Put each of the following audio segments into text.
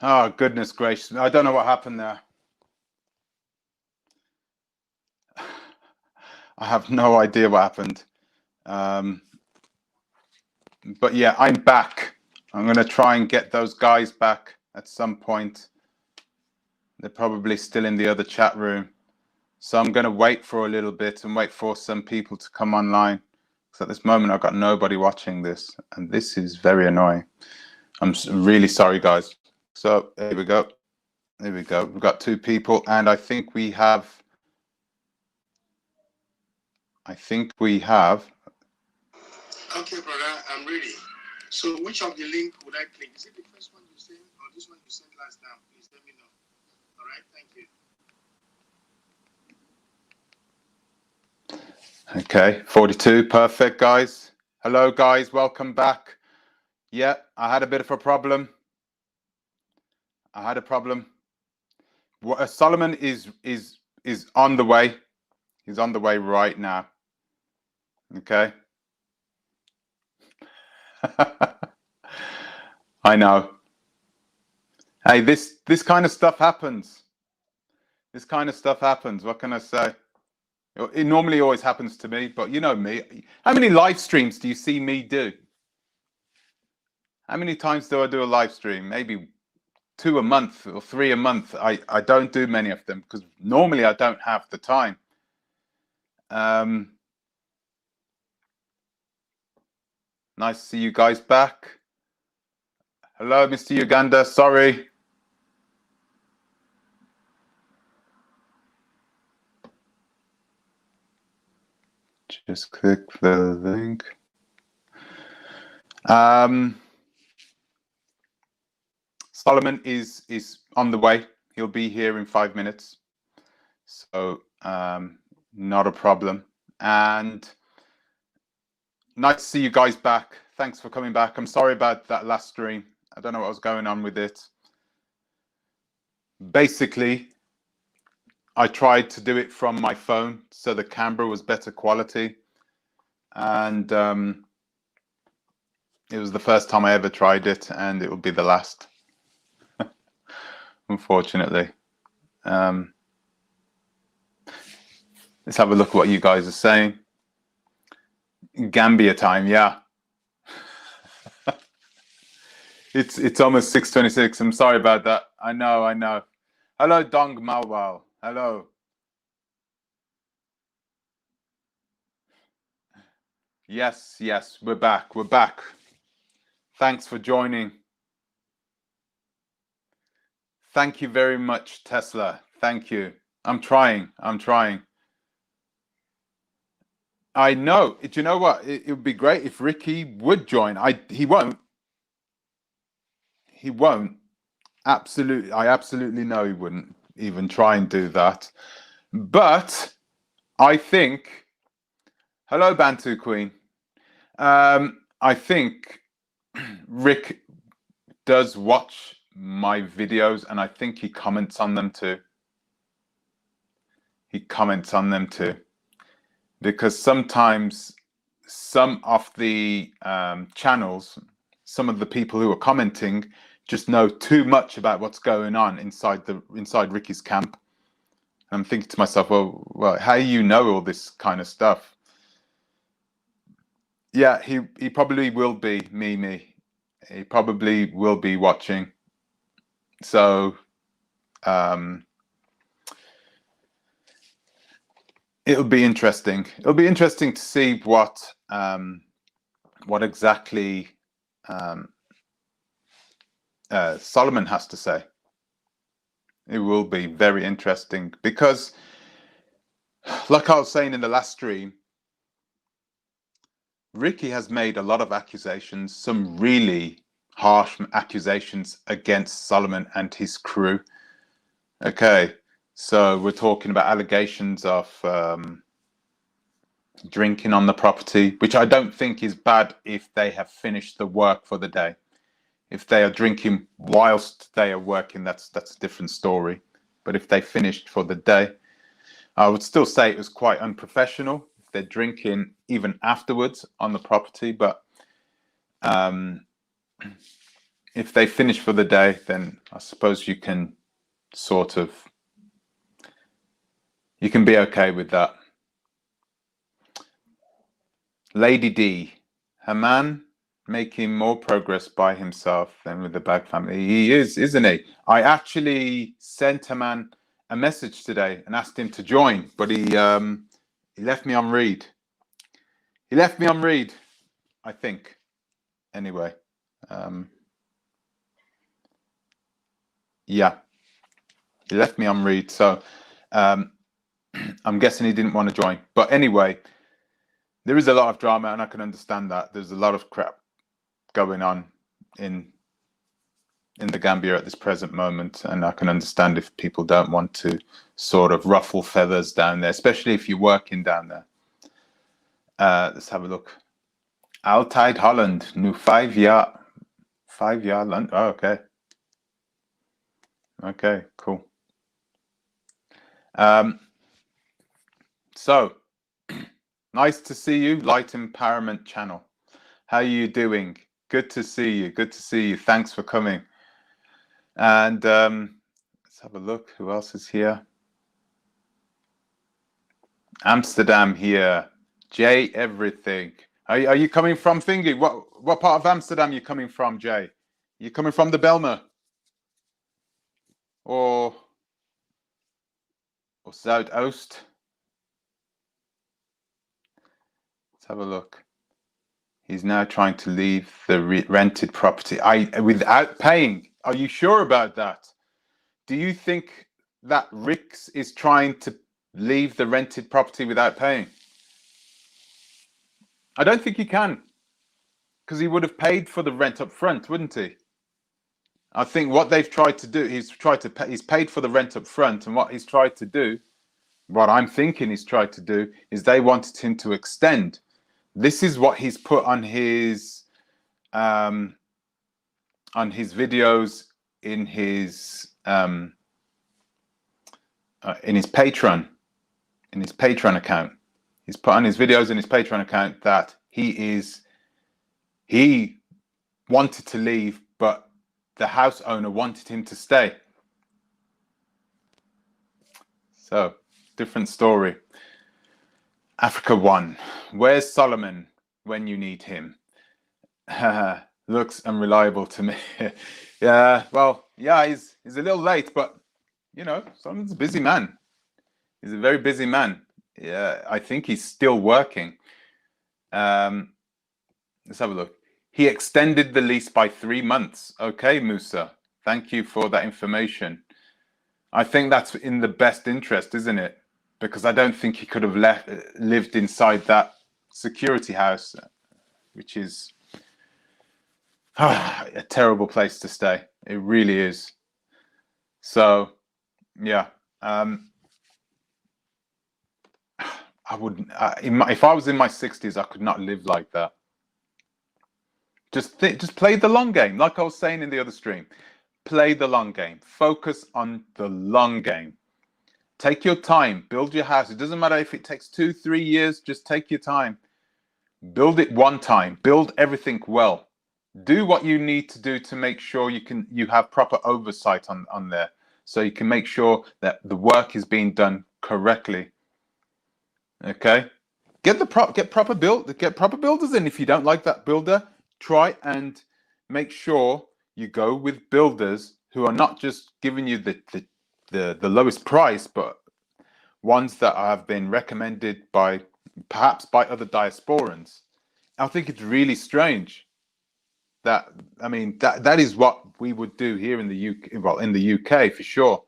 Oh, goodness gracious. I don't know what happened there. I have no idea what happened. But yeah, I'm back. I'm going to try and get those guys back at some point. They're probably still in the other chat room. So I'm going to wait for a little bit and wait for some people to come online. Because at this moment, I've got nobody watching this. And this is very annoying. I'm really sorry, guys. So here we go. There we go. We've got two people. And I think we have... Okay, brother, I'm ready. So which of the link would I click? Is it the first one you sent or this one you sent last time? Please let me know. All right, thank you. Okay, 42, perfect, guys. Hello, guys, welcome back. Yeah, I had a bit of a problem. Solomon is on the way. He's on the way right now. Okay. I know. Hey, this kind of stuff happens. This kind of stuff happens. What can I say? It normally always happens to me, but you know me. How many live streams do you see me do? How many times do I do a live stream? Maybe 2 a month or 3 a month. I don't do many of them because normally I don't have the time. Nice to see you guys back. Hello, Mr. Uganda. Sorry. Just click the link. Solomon is on the way. He'll be here in 5 minutes. So not a problem. And nice to see you guys back. Thanks for coming back. I'm sorry about that last stream. I don't know what was going on with it. Basically, I tried to do it from my phone, so the camera was better quality. And it was the first time I ever tried it, and it will be the last, unfortunately. Let's have a look at what you guys are saying. Gambia time, yeah. It's almost 6:26. I'm sorry about that. I know. Hello, Dong Malwal. Hello. Yes, we're back. Thanks for joining. Thank you very much, Tesla. Thank you. I'm trying. I know. Do you know what? It would be great if Ricky would join. He won't. Absolutely. I absolutely know he wouldn't even try and do that. But I think, hello, Bantu Queen. I think Rick does watch my videos, and I think he comments on them too. Because sometimes some of the channels, some of the people who are commenting just know too much about what's going on inside Ricky's camp. I'm thinking to myself, well, how do you know all this kind of stuff? Yeah, he probably will be, Mimi. He probably will be watching. So it'll be interesting. It'll be interesting to see what exactly Solomon has to say. It will be very interesting because, like I was saying in the last stream, Ricky has made a lot of accusations, some really harsh accusations against Solomon and his crew. Okay, so we're talking about allegations of drinking on the property, which I don't think is bad if they have finished the work for the day. If they are drinking whilst they are working, that's a different story. But if they finished for the day, I would still say it was quite unprofessional if they're drinking even afterwards on the property. But if they finish for the day, then I suppose you can sort of, you can be okay with that. Lady D, a man making more progress by himself than with the Bag family. He is, isn't he? I actually sent a man a message today and asked him to join, but he left me on read. He left me on read, I think. Anyway, yeah, he left me on read. So I'm guessing he didn't want to join. But anyway, there is a lot of drama, and I can understand that. There's a lot of crap going on in the Gambia at this present moment, and I can understand if people don't want to sort of ruffle feathers down there, especially if you're working down there. Let's have a look. Altijd Holland, nu 5 jaar land. Oh, okay. Okay, cool. So, nice to see you, Light Empowerment Channel. How are you doing? Good to see you. Good to see you. Thanks for coming. And let's have a look. Who else is here? Amsterdam here. Jay Everything. Are you coming from Thingy? What part of Amsterdam are you coming from, Jay? You coming from the Belmer? Or Zuidoost? Let's have a look. He's now trying to leave the rented property without paying. Are you sure about that? Do you think that Rix is trying to leave the rented property without paying? I don't think he can, because he would have paid for the rent up front, wouldn't he? I think what they've tried to do, he's paid for the rent up front, and what he's tried to do, what I'm thinking he's tried to do, is they wanted him to extend. This is what he's put on his videos in his Patreon, account. He's put on his videos in his Patreon account that he wanted to leave, but the house owner wanted him to stay. So, different story. Africa 1. Where's Solomon when you need him? Looks unreliable to me. Yeah, well, yeah, he's a little late, but you know, Solomon's a busy man. He's a very busy man. Yeah, I think he's still working. Let's have a look. He extended the lease by 3 months. Okay, Musa, thank you for that information. I think that's in the best interest, isn't it? Because I don't think he could have lived inside that security house, which is a terrible place to stay. It really is. So, yeah. I wouldn't. If I was in my 60s, I could not live like that. Just play the long game, like I was saying in the other stream. Play the long game. Focus on the long game. Take your time. Build your house. It doesn't matter if it takes 2-3 years. Just take your time. Build it one time. Build everything well. Do what you need to do to make sure you have proper oversight on there, so you can make sure that the work is being done correctly. Okay, get proper builders in. If you don't like that builder, try and make sure you go with builders who are not just giving you the lowest price, but ones that have been recommended perhaps by other diasporans. I think it's really strange that that is what we would do here in the UK. Well, in the UK for sure,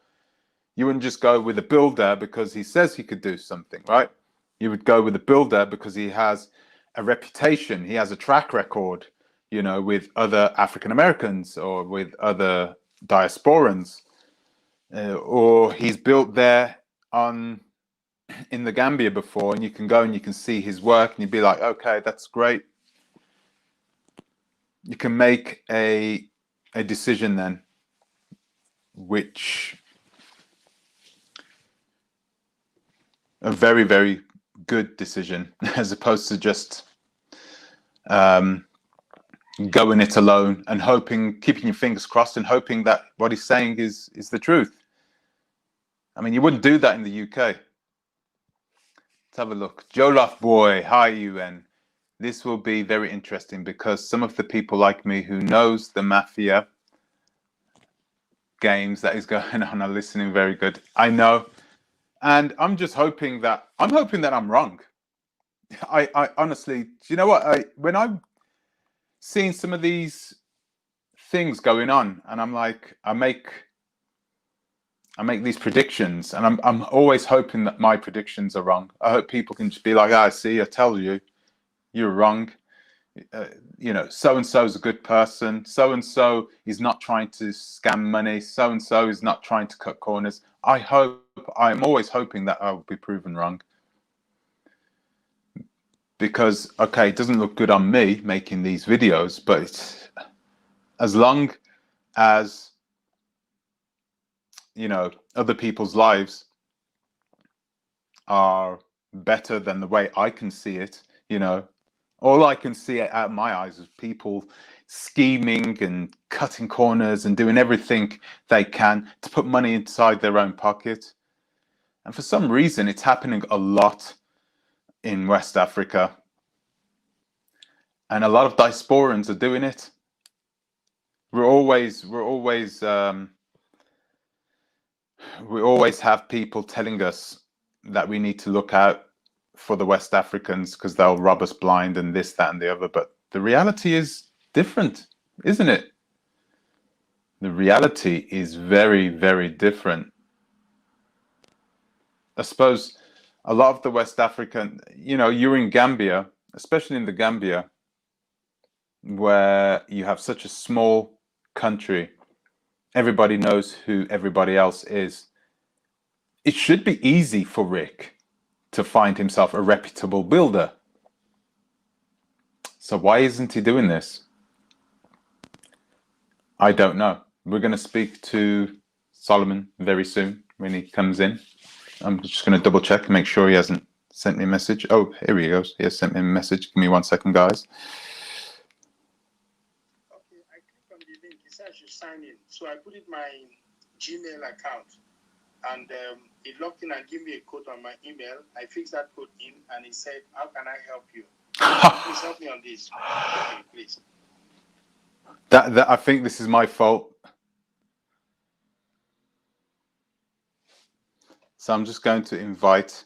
you wouldn't just go with a builder because he says he could do something, right? You would go with a builder because he has a reputation, he has a track record, you know, with other African Americans or with other diasporans, or he's built there in the Gambia before, and you can go and you can see his work, and you'd be like, okay, that's great. You can make a decision then, which a very, very good decision, as opposed to just going it alone and hoping, keeping your fingers crossed and hoping that what he's saying is the truth. I mean, you wouldn't do that in the UK. Let's have a look. Jolaf boy, hi UN. This will be very interesting because some of the people like me who knows the mafia games that is going on are listening very good. I know. And I'm just hoping that I'm wrong. I honestly, do you know what? When I'm seeing some of these things going on and I'm like, I make these predictions and I'm always hoping that my predictions are wrong. I hope people can just be like, I see, I tell you, you're wrong. You know, so and so is a good person. So and so is not trying to scam money. So and so is not trying to cut corners. I'm always hoping that I will be proven wrong. Because, okay, it doesn't look good on me making these videos, but it's, as long as, you know, other people's lives are better than the way I can see it, you know, all I can see out of my eyes is people scheming and cutting corners and doing everything they can to put money inside their own pocket. And for some reason, it's happening a lot in West Africa. And a lot of diasporans are doing it. We always have people telling us that we need to look out for the West Africans because they'll rob us blind and this, that, and the other. But the reality is different, isn't it? The reality is very, very different. I suppose a lot of the West African, you know, you're in Gambia, especially in the Gambia, where you have such a small country. Everybody knows who everybody else is. It should be easy for Rick to find himself a reputable builder. So why isn't he doing this? I don't know. We're going to speak to Solomon very soon when he comes in. I'm just going to double check and make sure he hasn't sent me a message. Oh, here he goes. He has sent me a message. Give me 1 second, guys. Okay, I click on the link. It says you sign in. So I put in my Gmail account and it logged in and gave me a code on my email. I fixed that code in and it said, how can I help you? Please help me on this. Okay, please. That I think this is my fault. So I'm just going to invite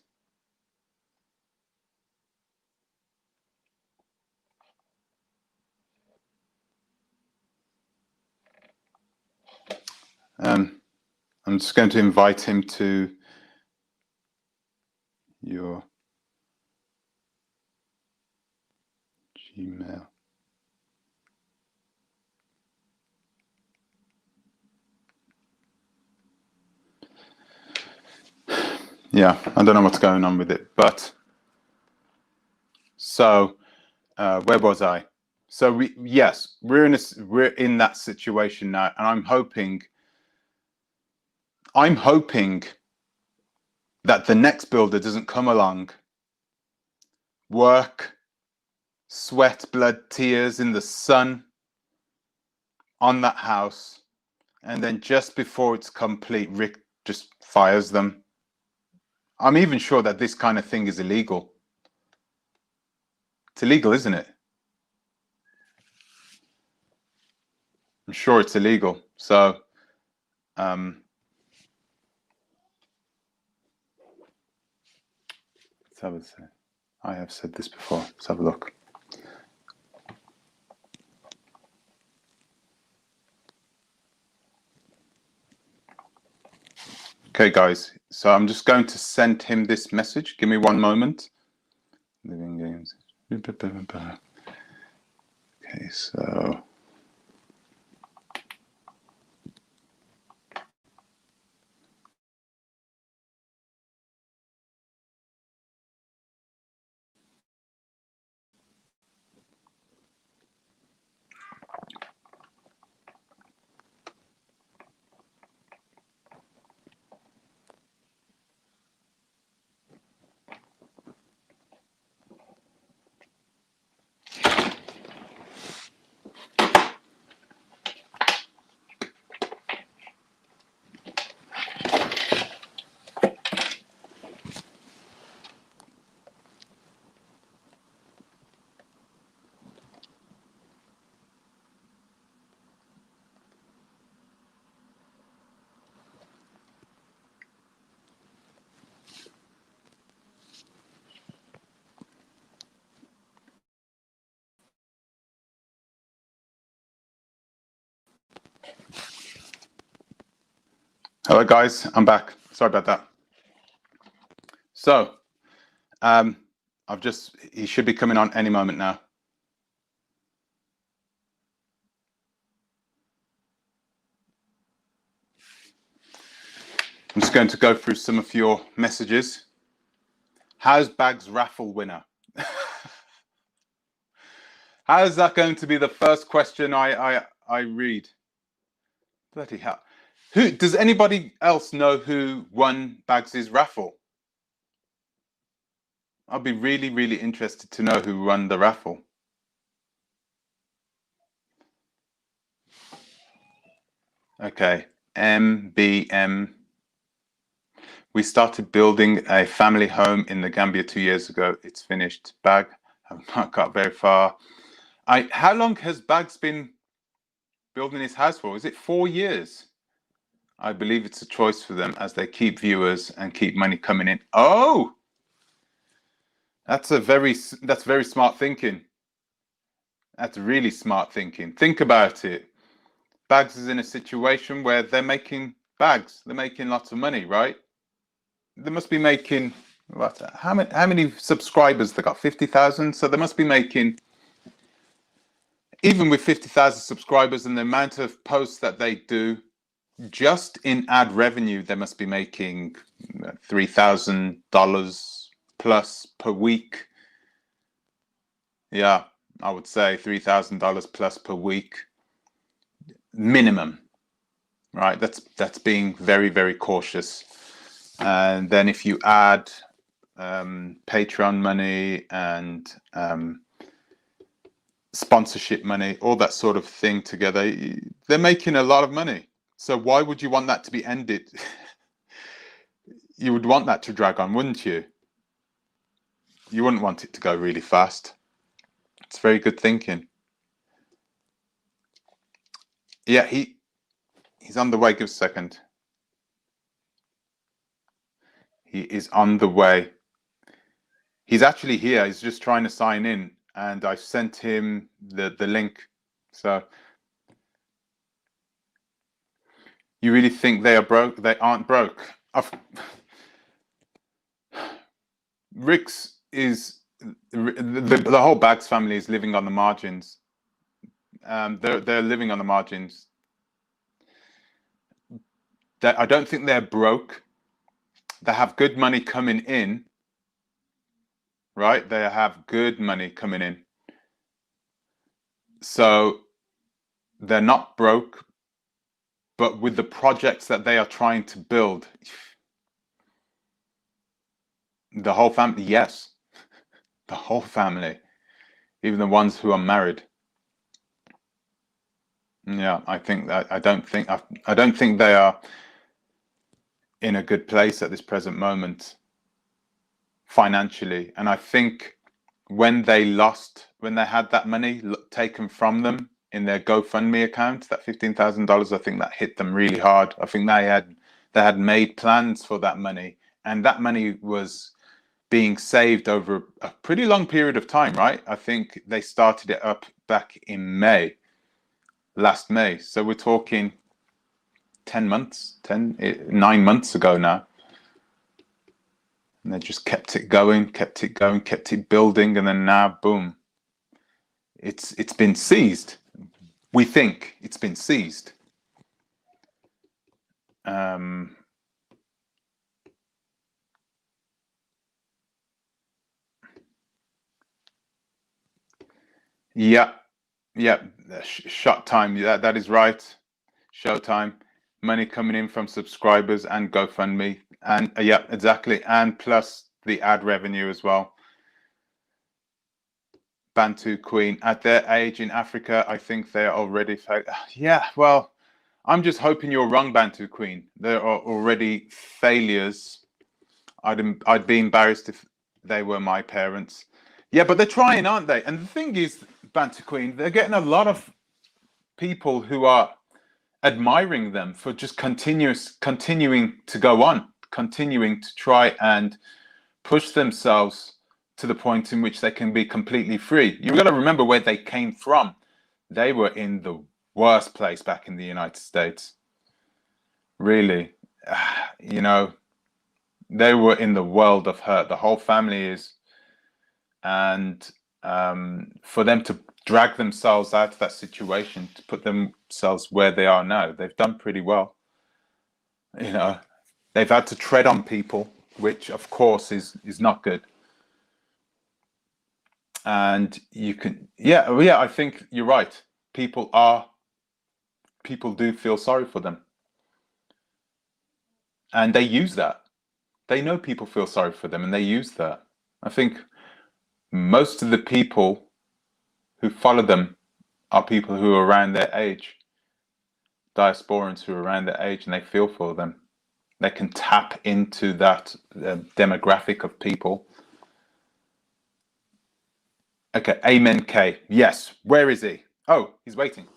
I'm just going to invite him to your Gmail. Yeah, I don't know what's going on with it, but so where was I? So we're in that situation now, and I'm hoping that the next builder doesn't come along, work, sweat, blood, tears in the sun on that house, and then just before it's complete, Rick just fires them. I'm even sure that this kind of thing is illegal. It's illegal, isn't it? I'm sure it's illegal. So, let's have a say. I have said this before. Let's have a look. Okay, guys. So I'm just going to send him this message. Give me 1 moment. Living games. Okay, so. Hello guys, I'm back. Sorry about that. So, he should be coming on any moment now. I'm just going to go through some of your messages. How's Bag's raffle winner? How is that going to be the first question I read? Bloody hell. Does anybody else know who won Bags's raffle? I'll be really, really interested to know who won the raffle. Okay, MBM. We started building a family home in the Gambia 2 years ago. It's finished. Bag, have not got very far. How long has Bags been building his house for? Is it 4 years? I believe it's a choice for them as they keep viewers and keep money coming in. Oh, that's very smart thinking. That's really smart thinking. Think about it. Bags is in a situation where they're making bags. They're making lots of money, right? They must be making what? How many subscribers they got? 50,000. So they must be making, even with 50,000 subscribers and the amount of posts that they do, just in ad revenue, they must be making $3,000 plus per week. Yeah, I would say $3,000 plus per week minimum, right? That's being very, very cautious. And then if you add Patreon money and sponsorship money, all that sort of thing together, they're making a lot of money. So why would you want that to be ended? You would want that to drag on, wouldn't you? You wouldn't want it to go really fast. It's very good thinking. Yeah, he's on the way. Give us a second. He is on the way. He's actually here. He's just trying to sign in, and I sent him the link. So you really think they are broke? They aren't broke. Rick's is the whole Bags family is living on the margins. They're living on the margins. I don't think they're broke. They have good money coming in, right? They have good money coming in. So they're not broke, but with the projects that they are trying to build, the whole family, yes, the whole family, even the ones who are married. Yeah, I think that I don't think they are in a good place at this present moment financially. And I think when they had that money taken from them in their GoFundMe account, that $15,000, I think that hit them really hard. I think they had made plans for that money, and that money was being saved over a pretty long period of time, right? I think they started it up back in last May. So we're talking 9 months ago now. And they just kept it going, kept it building, and then now, boom, it's been seized. We think it's been seized. Yeah, shot time. Yeah, that is right. Showtime. Money coming in from subscribers and GoFundMe, and yeah, exactly, and plus the ad revenue as well. Bantu Queen, at their age in Africa, I think they're already. Yeah, well, I'm just hoping you're wrong, Bantu Queen. There are already failures. I'd be embarrassed if they were my parents. Yeah, but they're trying, aren't they? And the thing is, Bantu Queen, they're getting a lot of people who are admiring them for just continuing to go on, continuing to try and push themselves to the point in which they can be completely free. You've got to remember where they came from. They were in the worst place back in the United States. Really. you know, they were in the world of hurt. The whole family is, and for them to drag themselves out of that situation, to put themselves where they are now, they've done pretty well. You know, they've had to tread on people, which of course is not good. And you can, yeah, I think you're right. People do feel sorry for them, and they use that. They know people feel sorry for them, and they use that. I think most of the people who follow them are people who are around their age, diasporans who are around their age, and they feel for them. They can tap into that demographic of people. Okay, Amen K. Yes, where is he? Oh, he's waiting.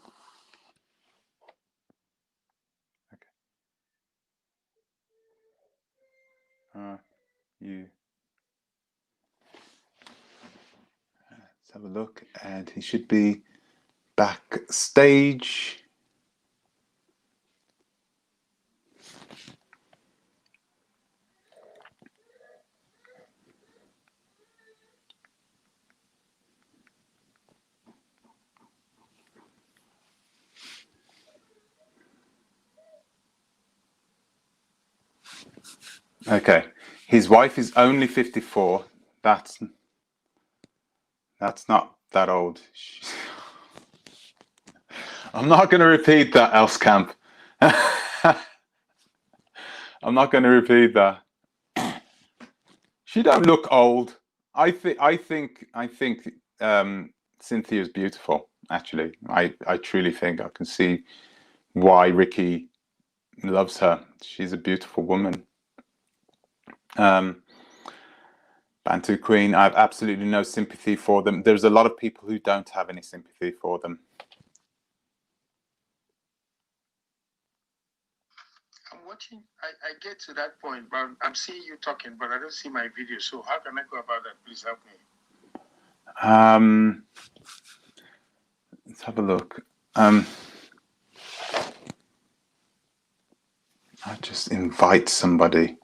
Okay. You. Let's have a look, and he should be backstage. Okay, his wife is only 54. That's not that old. I'm not going to repeat that, Else Camp. I'm not going to repeat that. She don't look old. I think Cynthia's beautiful. Actually, I truly think I can see why Ricky loves her. She's a beautiful woman. Bantu Queen, I have absolutely no sympathy for them. There's a lot of people who don't have any sympathy for them. I'm watching. I get to that point, but I'm seeing you talking, but I don't see my video. So how can I go about that? Please help me. Let's have a look. I'll just invite somebody.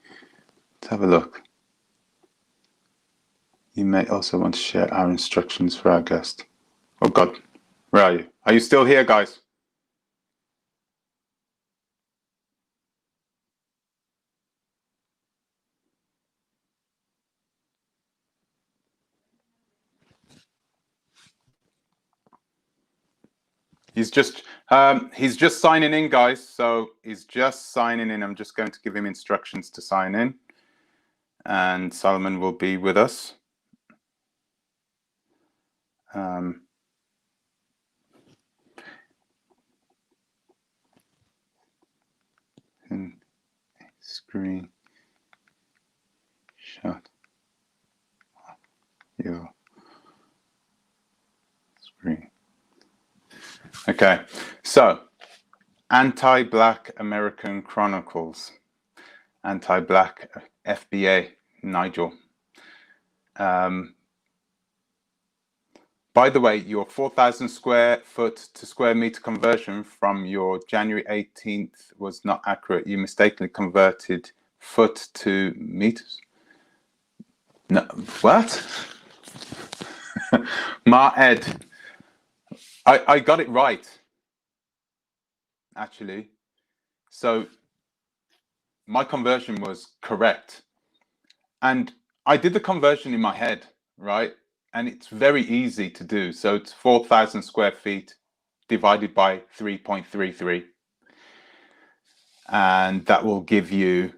Let's have a look. You may also want to share our instructions for our guest. Oh God, where are you? Are you still here, guys? He's just signing in, guys. So he's just signing in. I'm just going to give him instructions to sign in, and Solomon will be with us. Screen shot your screen. Okay, so Anti-Black American Chronicles, Anti-Black FBA, Nigel. By the way, your 4,000 square foot to square meter conversion from your January 18th was not accurate. You mistakenly converted foot to meters. No, what? Ma Ed, I got it right, actually. So my conversion was correct. And I did the conversion in my head, right? And it's very easy to do. So it's 4,000 square feet divided by 3.33. And that will give you,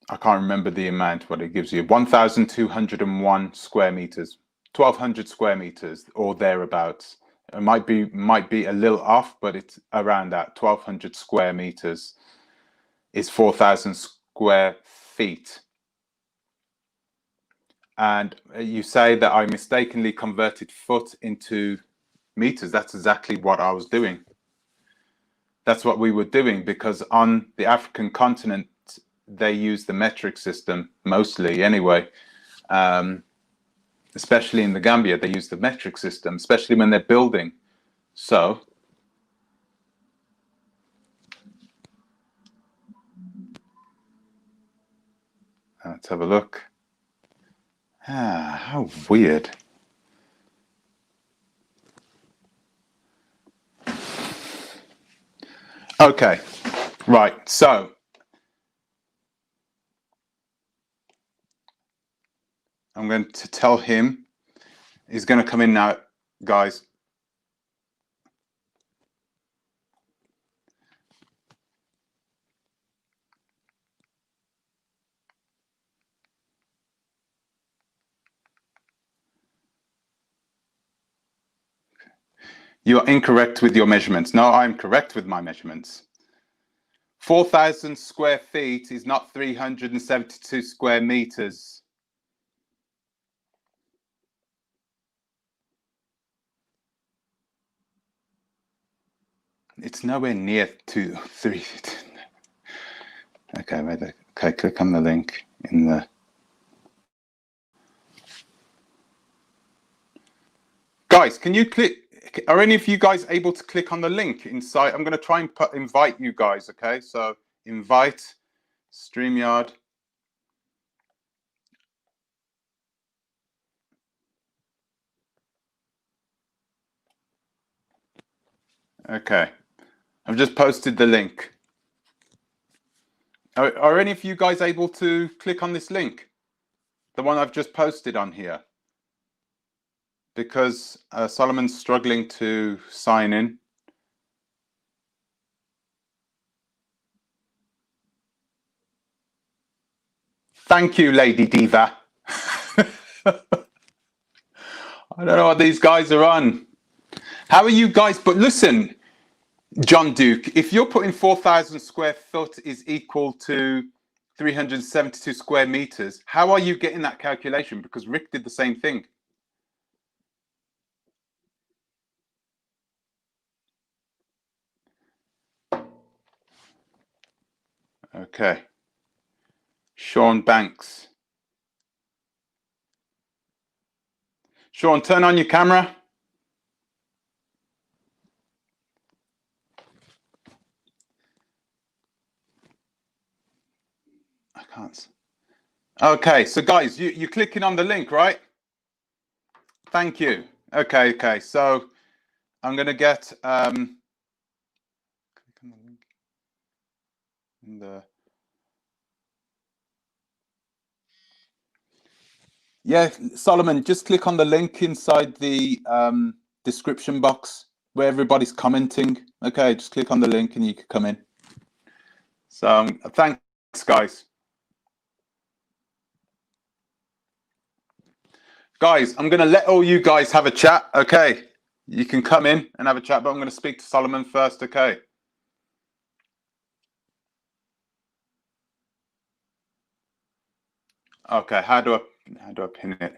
I can't remember the amount, what it gives you, 1,201 square meters, 1,200 square meters or thereabouts. It might be a little off, but it's around that. 1,200 square meters is 4,000 square feet. And you say that I mistakenly converted foot into meters. That's exactly what I was doing. That's what we were doing, because on the African continent, they use the metric system mostly anyway. Especially in the Gambia, they use the metric system, especially when they're building. So Let's have a look. How weird. Okay, right, so I'm going to tell him he's going to come in now, guys. You are incorrect with your measurements. No, I'm correct with my measurements. 4,000 square feet is not 372 square meters. It's nowhere near 3. Okay, wait. Okay, click on the link in the. Guys, can you click? Are any of you guys able to click on the link inside? I'm going to try and invite you guys. Okay, so invite StreamYard. Okay, I've just posted the link. Are any of you guys able to click on this link? The one I've just posted on here? Because Solomon's struggling to sign in. Thank you, Lady Diva. I don't know what these guys are on. How are you guys? But listen, John Duke, if you're putting 4,000 square foot is equal to 372 square meters, how are you getting that calculation? Because Rick did the same thing. Okay. Sean Banks. Sean, turn on your camera. I can't. Okay, so guys, you're clicking on the link, right? Thank you. Okay. So I'm going to get click on the link in the. Yeah, Solomon, just click on the link inside the description box where everybody's commenting. Okay, just click on the link and you can come in. So thanks, guys. Guys, I'm going to let all you guys have a chat. Okay, you can come in and have a chat, but I'm going to speak to Solomon first. Okay. Okay, how do I pin it?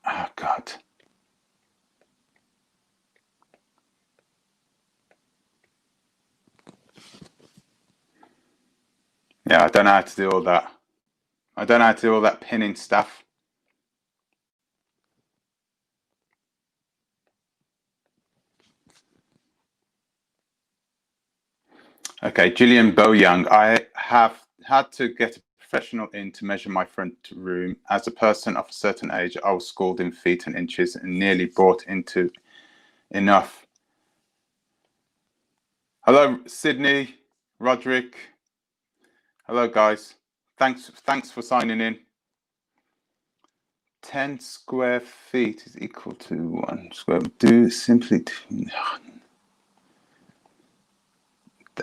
Oh God. Yeah, I don't know how to do all that. I don't know how to do all that pinning stuff. Okay, Gillian Boyoung, I have had to get a professional in to measure my front room. As a person of a certain age, I was schooled in feet and inches and nearly brought into enough. Hello, Sydney, Roderick. Hello, guys. Thanks for signing in. 10 square feet is equal to 1 square. Do simply.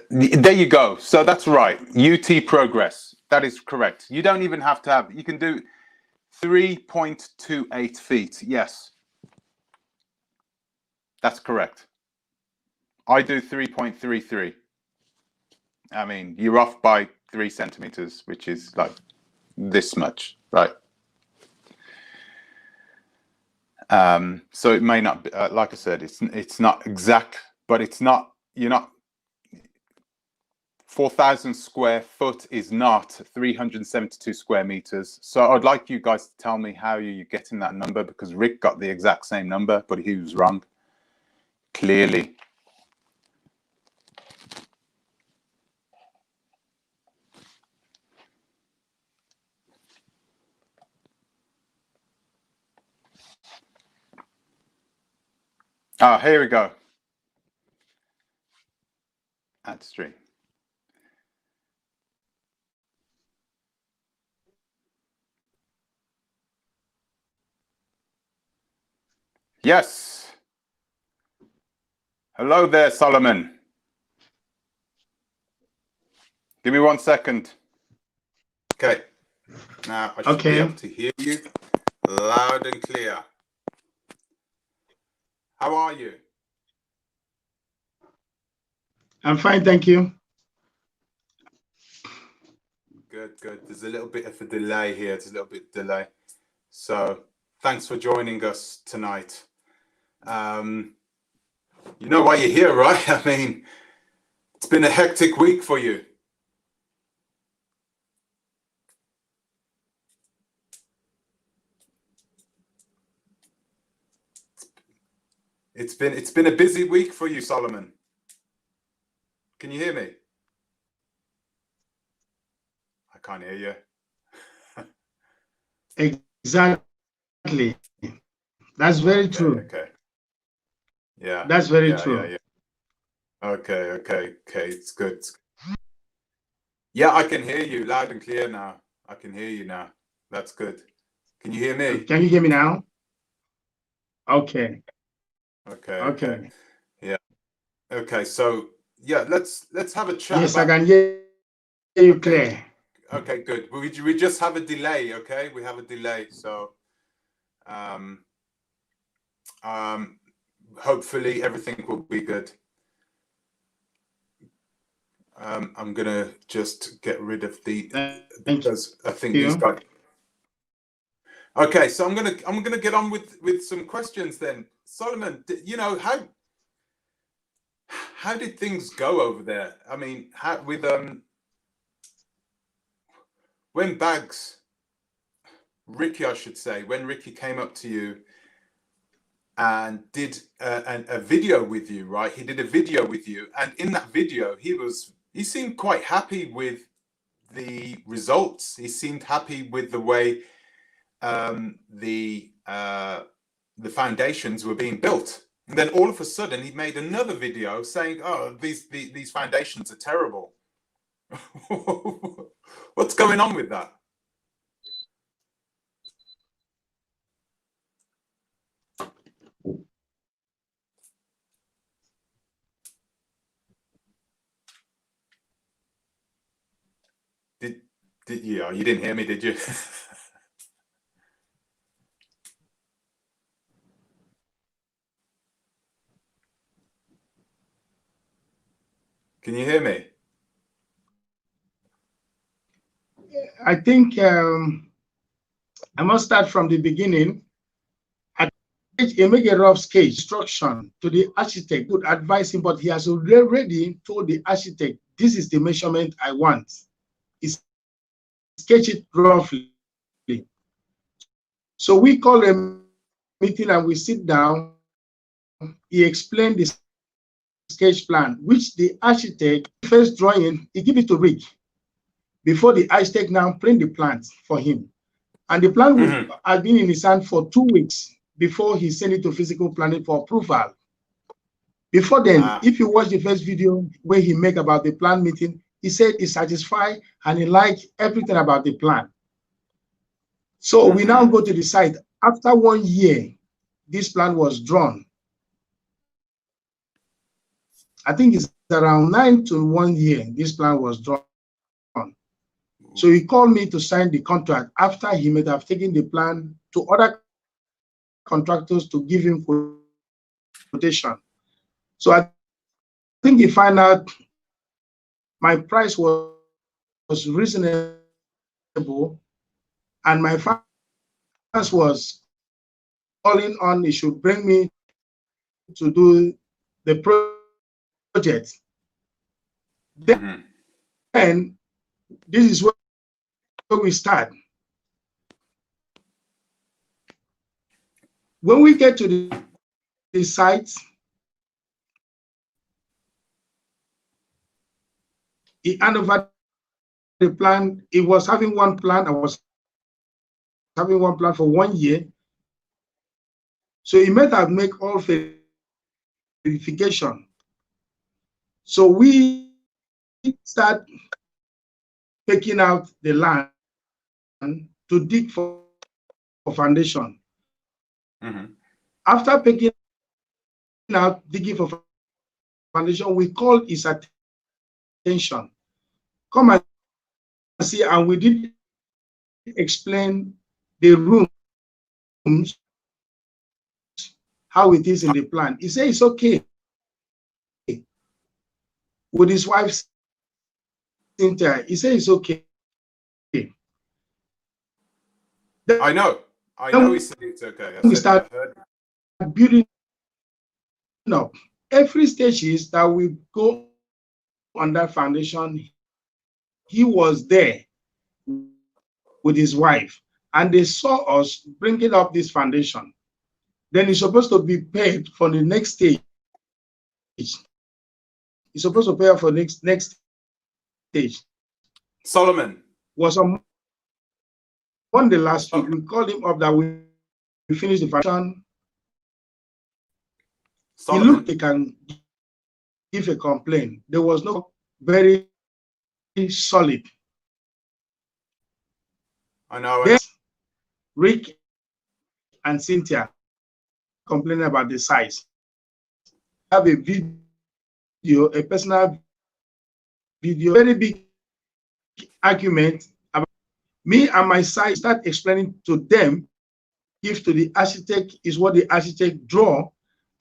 There you go. So that's right. UT progress. That is correct. You don't even have to have. You can do 3.28 feet. Yes, that's correct. I do 3.33. I mean, you're off by 3 centimeters, which is like this much, right? So it may not be, like I said, it's not exact, but it's not. You're not. 4,000 square foot is not 372 square meters. So I'd like you guys to tell me how you're getting that number, because Rick got the exact same number, but he was wrong. Clearly. Oh, here we go. Add stream. Yes. Hello there, Solomon. Give me 1 second. Okay. Now I should be able to hear you loud and clear. How are you? I'm fine, thank you. Good, good. There's a little bit of a delay here. It's a little bit delay. So thanks for joining us tonight. You know why you're here, right? I mean, it's been a hectic week for you. It's been a busy week for you, Solomon. Can you hear me? I can't hear you. Exactly. That's very true. Okay. Yeah. That's very true. Yeah. Okay. It's good. Yeah, I can hear you loud and clear now. I can hear you now. That's good. Can you hear me? Can you hear me now? Okay. Okay. Yeah. Okay. So yeah, let's have a chat. Yes, I can hear you clear. Okay, good. We just have a delay. Okay, we have a delay. So hopefully everything will be good. I'm gonna just get rid of because I think these guys. Okay, so I'm gonna get on with some questions then. Solomon, you know, how did things go over there? I mean, when Ricky, I should say, when Ricky came up to you and did a video with you, right? He did a video with you, and in that video, he seemed quite happy with the results. He seemed happy with the way the foundations were being built. And then all of a sudden, he made another video saying, "Oh, these foundations are terrible." What's going on with that? Did you? You didn't hear me, did you? Can you hear me? I think I must start from the beginning. He make a rough sketch instruction to the architect, would advise him, but he has already told the architect, this is the measurement I want. He sketch it roughly. So we call a meeting and we sit down. He explained the sketch plan, which the architect first drawing, he give it to Rick before the architect now print the plans for him. And the plan had been in his hand for 2 weeks before he sent it to physical planning for approval. Before then, if you watch the first video where he make about the plan meeting, he said he's satisfied and he liked everything about the plan. So we now go to the site. After 1 year, this plan was drawn. I think it's around 9 to 1 year, this plan was drawn. So he called me to sign the contract after he might have taken the plan to other contractors to give him quotation. So I think he found out my price was reasonable and my finance was calling on he should bring me to do the project. Then then this is where we start. When we get to the site, he handed over the plan. He was having one plan. I was having one plan for 1 year. So he might have made all verification. So we start taking out the land to dig for foundation. Mm-hmm. After picking out, digging for foundation, we call his attention. Come and see, and we did explain the rooms, how it is in the plan. He said it's okay with his wife Cynthia. He said it's okay. I know he said it's okay. We start building up. Every stage is that we go on that foundation. He was there with his wife, and they saw us bringing up this foundation. Then he's supposed to be paid for the next stage. He's supposed to pay for next stage. Solomon Was on Monday last week. We called him up that we finished the foundation. Solomon. He looked, he can give a complaint. There was no very solid. I know. Then Rick and Cynthia complaining about the size. I have a video, a personal video, very big argument about me and my side. Start explaining to them, give to the architect is what the architect draw,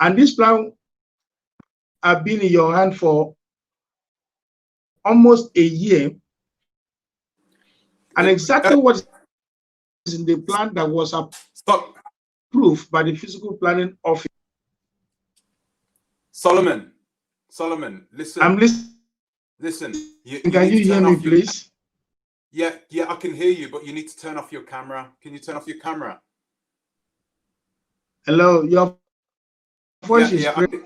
and this plan have been in your hand for almost a year, and exactly what is in the plan that was approved by the physical planning office. Solomon, listen. I'm listening. Listen. Can you hear me, please? Yeah, I can hear you, but you need to turn off your camera. Can you turn off your camera? Hello, your voice is great.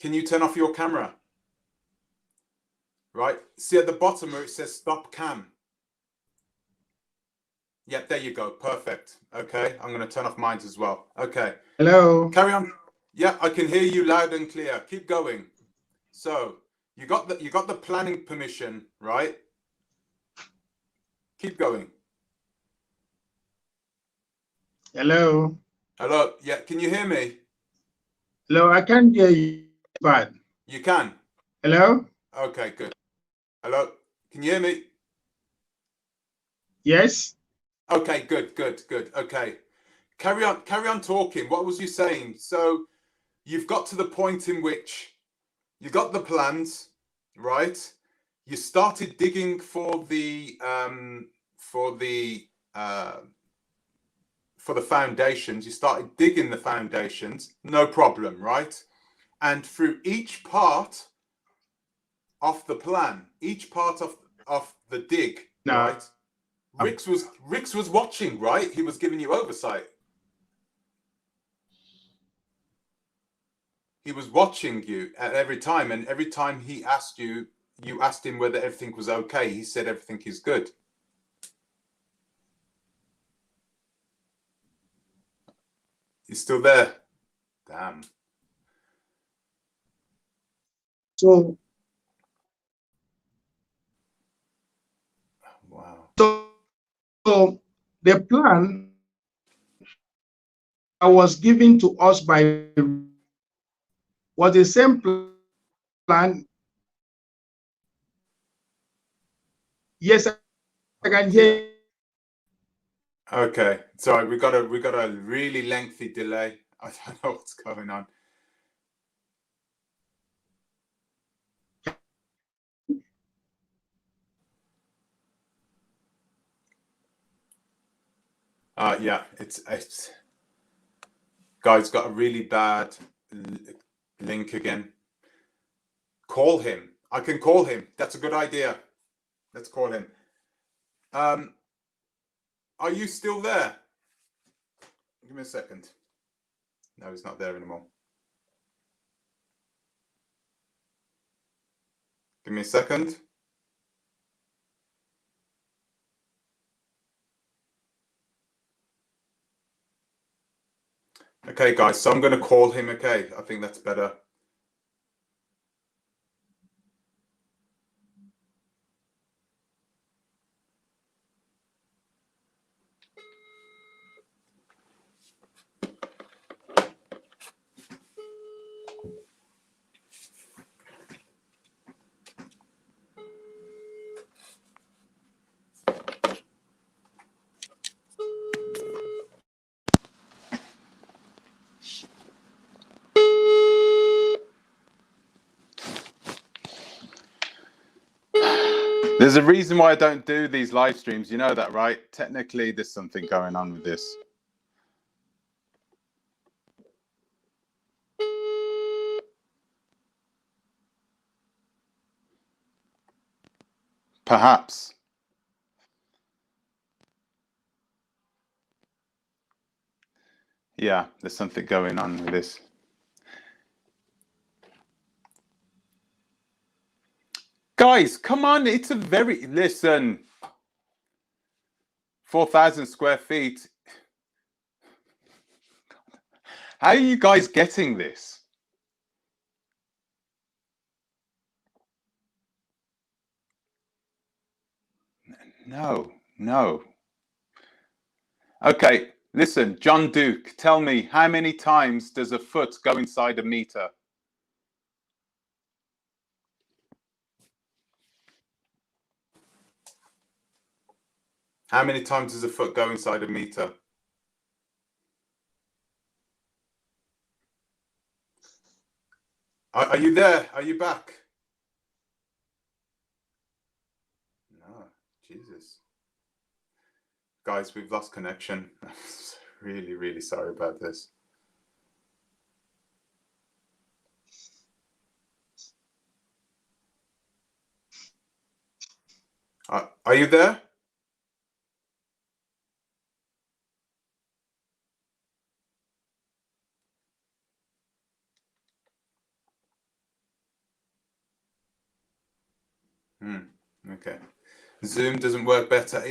Can you turn off your camera? Right. See at the bottom where it says stop cam. Yeah, there you go. Perfect. Okay, I'm going to turn off mine as well. Okay. Hello. Carry on. Yeah, I can hear you loud and clear. Keep going. So you got the planning permission, right? Keep going. Hello. Hello. Yeah, can you hear me? Hello, I can't hear you bad. You can. Hello. Okay, good. Hello. Can you hear me? Yes. Okay, good. Okay. Carry on talking. What was you saying? So you've got to the point in which you got the plans, right? You started digging for the foundations. You started digging the foundations, no problem, right? And through each part of the plan, each part of the dig, No. right? Rix was watching, right? He was giving you oversight. He was watching you at every time, and every time he asked you, you asked him whether everything was okay. He said everything is good. He's still there. Damn. So. Wow. So the plan that was given to us by was the same plan. Yes, I can hear. Okay, sorry, we got a really lengthy delay. I don't know what's going on. Yeah, it's guy's got a really bad link again. Call him. I can call him. That's a good idea. Let's call him. Are you still there? Give me a second. No, he's not there anymore. Give me a second. Okay, guys, so I'm going to call him, okay? I think that's better. There's a reason why I don't do these live streams. You know that, right? Technically, there's something going on with this. Perhaps. Yeah, there's something going on with this. Guys, come on. It's a very... Listen. 4,000 square feet. How are you guys getting this? No, no. Okay, listen, John Duke, tell me, how many times does a foot go inside a meter? How many times does a foot go inside a meter? Are you there? Are you back? No, Jesus. Guys, we've lost connection. I'm really, really sorry about this. Are you there? Okay. Zoom doesn't work better.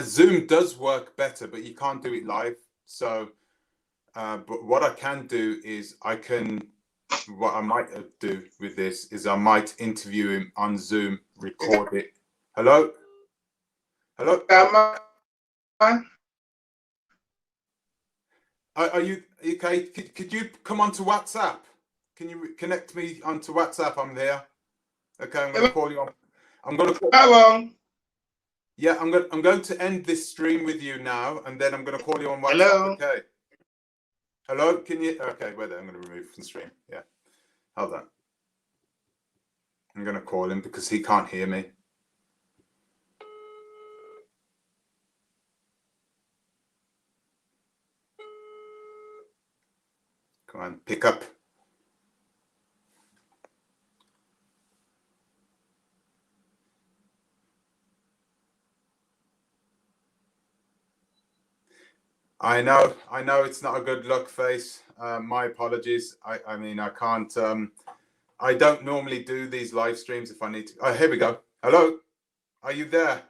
Zoom does work better, but you can't do it live. So, but what I can do is what I might do with this is I might interview him on Zoom, record it. Hello? Hello? Are you okay? Could you come onto WhatsApp? Can you connect me onto WhatsApp? I'm there. Okay, I'm going to call you on. I'm going to call. Hello. Yeah, I'm going to end this stream with you now, and then I'm going to call you on WhatsApp. Hello. Okay. Hello, can you? Okay, wait there. I'm going to remove from the stream. Yeah, hold on. I'm going to call him because he can't hear me. Come on, pick up. I know it's not a good look, face. My apologies. I mean, I can't. I don't normally do these live streams if I need to. Oh, here we go. Hello, are you there,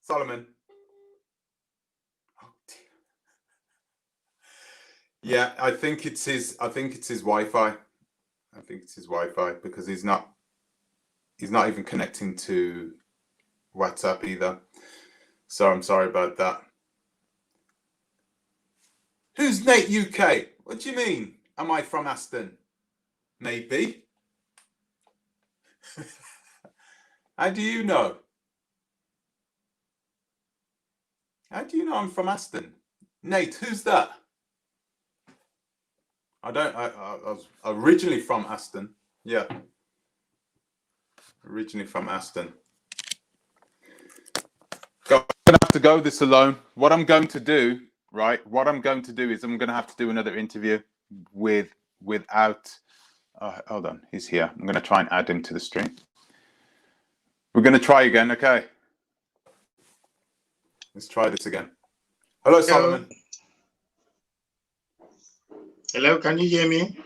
Solomon? Oh, yeah, I think it's his. I think it's his Wi-Fi. I think it's his Wi-Fi because he's not even connecting to WhatsApp either. So I'm sorry about that. Who's Nate UK? What do you mean? Am I from Aston? Maybe. How do you know? How do you know I'm from Aston? Nate, who's that? I was originally from Aston. Yeah. Originally from Aston. I'm gonna have to go this alone. What I'm going to do, right? What I'm going to do is I'm gonna have to do another interview without. Hold on, he's here. I'm gonna try and add him to the stream. We're going to try again, okay? Let's try this again. Hello, Solomon. Hello, can you hear me?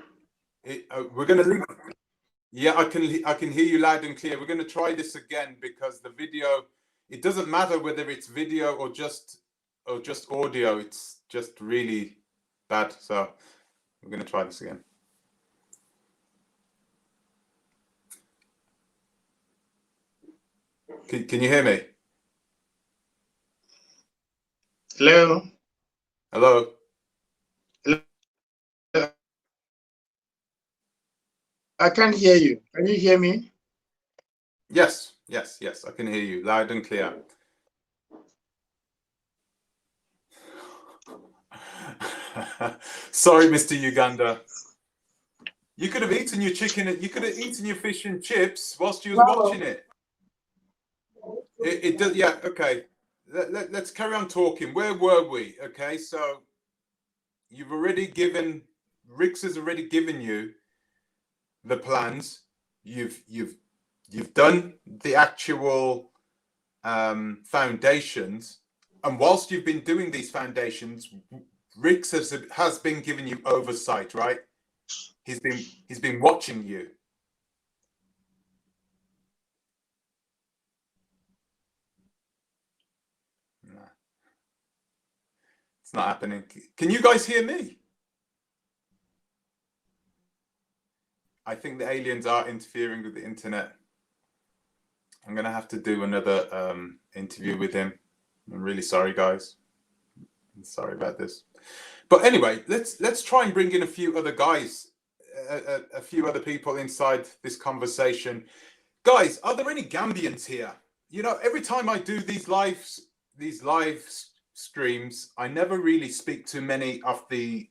We're going to leave. Yeah, I can hear you loud and clear. We're going to try this again because the video, it doesn't matter whether it's video or just audio. It's just really bad. So we're going to try this again. Can you hear me? Hello. Hello. I can't hear you. Can you hear me? Yes. I can hear you loud and clear. Sorry, Mr. Uganda. You could have eaten your chicken. You could have eaten your fish and chips whilst you was watching it. It does. Yeah. Okay. Let's carry on talking. Where were we? Okay. So you've already given. Rix has already given you the plans. You've done the actual foundations, and whilst you've been doing these foundations, Rix has been giving you oversight, right? He's been watching you. No. It's not happening. Can you guys hear me? I think the aliens are interfering with the internet. I'm gonna have to do another interview with him. I'm really sorry, guys. I'm sorry about this. But anyway, let's try and bring in a few other guys, a few other people inside this conversation. Guys, are there any Gambians here? You know, every time I do these live streams, I never really speak to many of the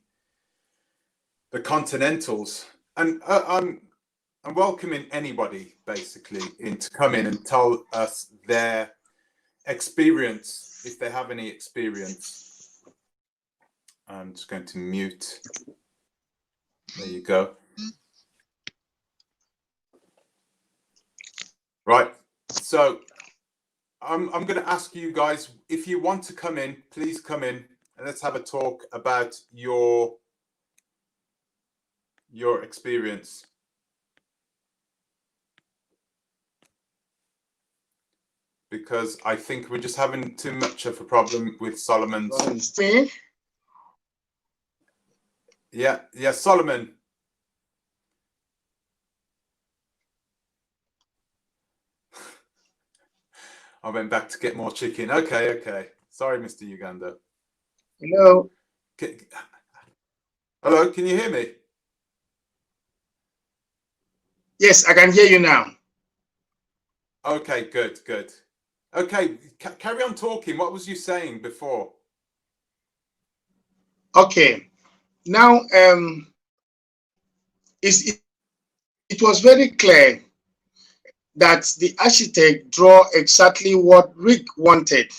continentals, and I'm welcoming anybody basically in to come in and tell us their experience, if they have any experience. I'm just going to mute. There you go. Right. So I'm going to ask you guys, if you want to come in, please come in and let's have a talk about your experience. Because I think we're just having too much of a problem with Solomon's. Yeah, Solomon. I went back to get more chicken. Okay. Sorry, Mr. Uganda. Hello. Hello, can you hear me? Yes, I can hear you now. Okay, good. Okay, carry on talking. What was you saying before? Okay. Now, it was very clear that the architect drew exactly what Rick wanted.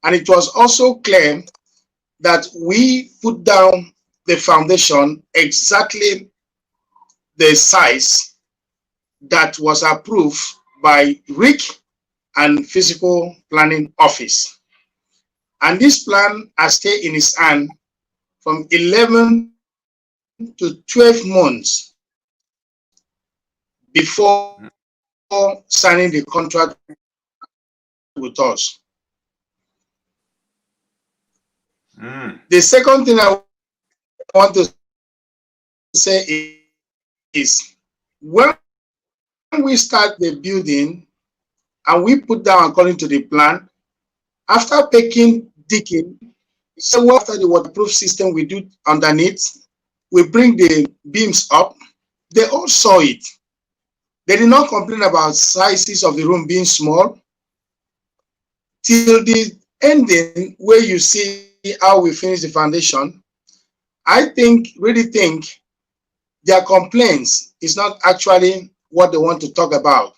And it was also clear that we put down the foundation exactly the size that was approved by Rick and Physical Planning Office. And this plan has stayed in his hand from 11 to 12 months before signing the contract with us. The second thing I want to say is when we start the building and we put down according to the plan, after picking, digging, so after the waterproof system we do underneath, we bring the beams up. They all saw it. They did not complain about sizes of the room being small till the ending where you see how we finish the foundation. I really think their complaints is not actually what they want to talk about.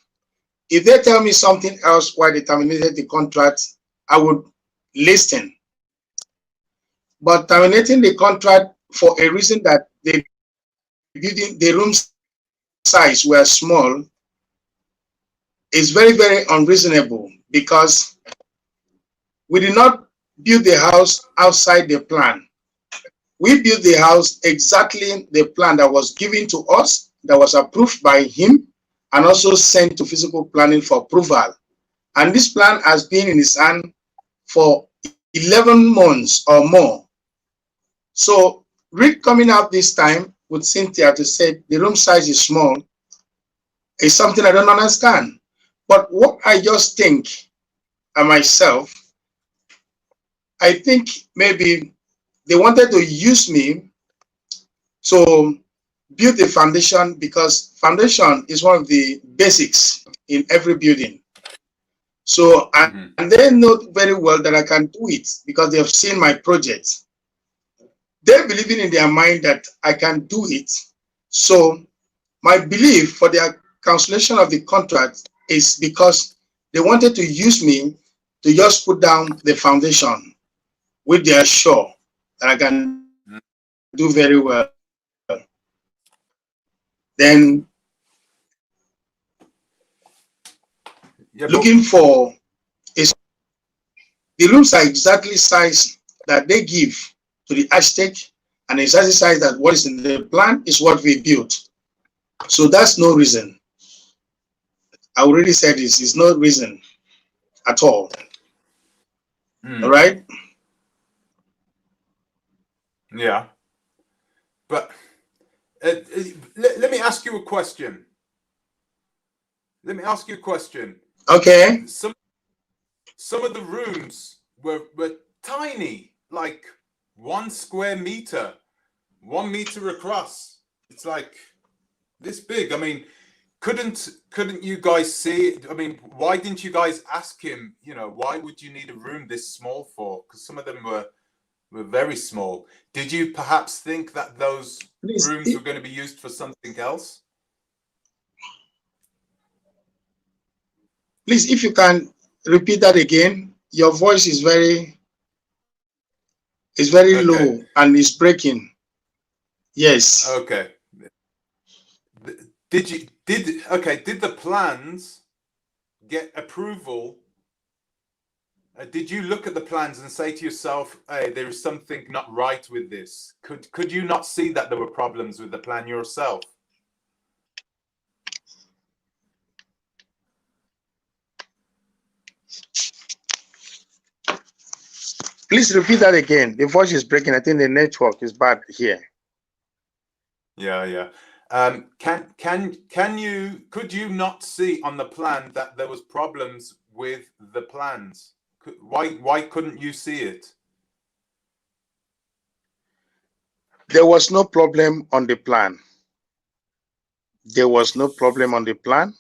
If they tell me something else why they terminated the contract, I would listen. But terminating the contract for a reason that the room size were small is very, very unreasonable because we did not build the house outside the plan. We built the house exactly the plan that was given to us, that was approved by him, and also sent to physical planning for approval. And this plan has been in his hand for 11 months or more. So Rick coming out this time with Cynthia to say the room size is small is something I don't understand. But what I just think myself, I think maybe they wanted to use me to build the foundation, because foundation is one of the basics in every building. So, and they know very well that I can do it because they have seen my project. They're believing in their mind that I can do it. So my belief for their cancellation of the contract is because they wanted to use me to just put down the foundation, which they are sure that I can do very well. Then looking for is the rooms are exactly size that they give to the architect, and exactly size that what is in the plan is what we built. So that's no reason. I already said this is no reason at all. All right. Yeah. But let me ask you a question. Let me ask you a question. Okay. Some of the rooms were tiny, like 1 square meter, 1 meter across. It's like this big. I mean, couldn't you guys see it? I mean, why didn't you guys ask him, you know, why would you need a room this small for? Because some of them were very small. Did you perhaps think that those rooms were going to be used for something else? Please, if you can repeat that again. Your voice is very low and is breaking. Yes. Okay. Did the plans get approval? Did you look at the plans and say to yourself, hey, there is something not right with this? Could you not see that there were problems with the plan yourself? Please repeat that again. The voice is breaking. I think the network is bad here. Yeah. Could you not see on the plan that there was problems with the plans? Why couldn't you see it? There was no problem on the plan. There was no problem on the plan.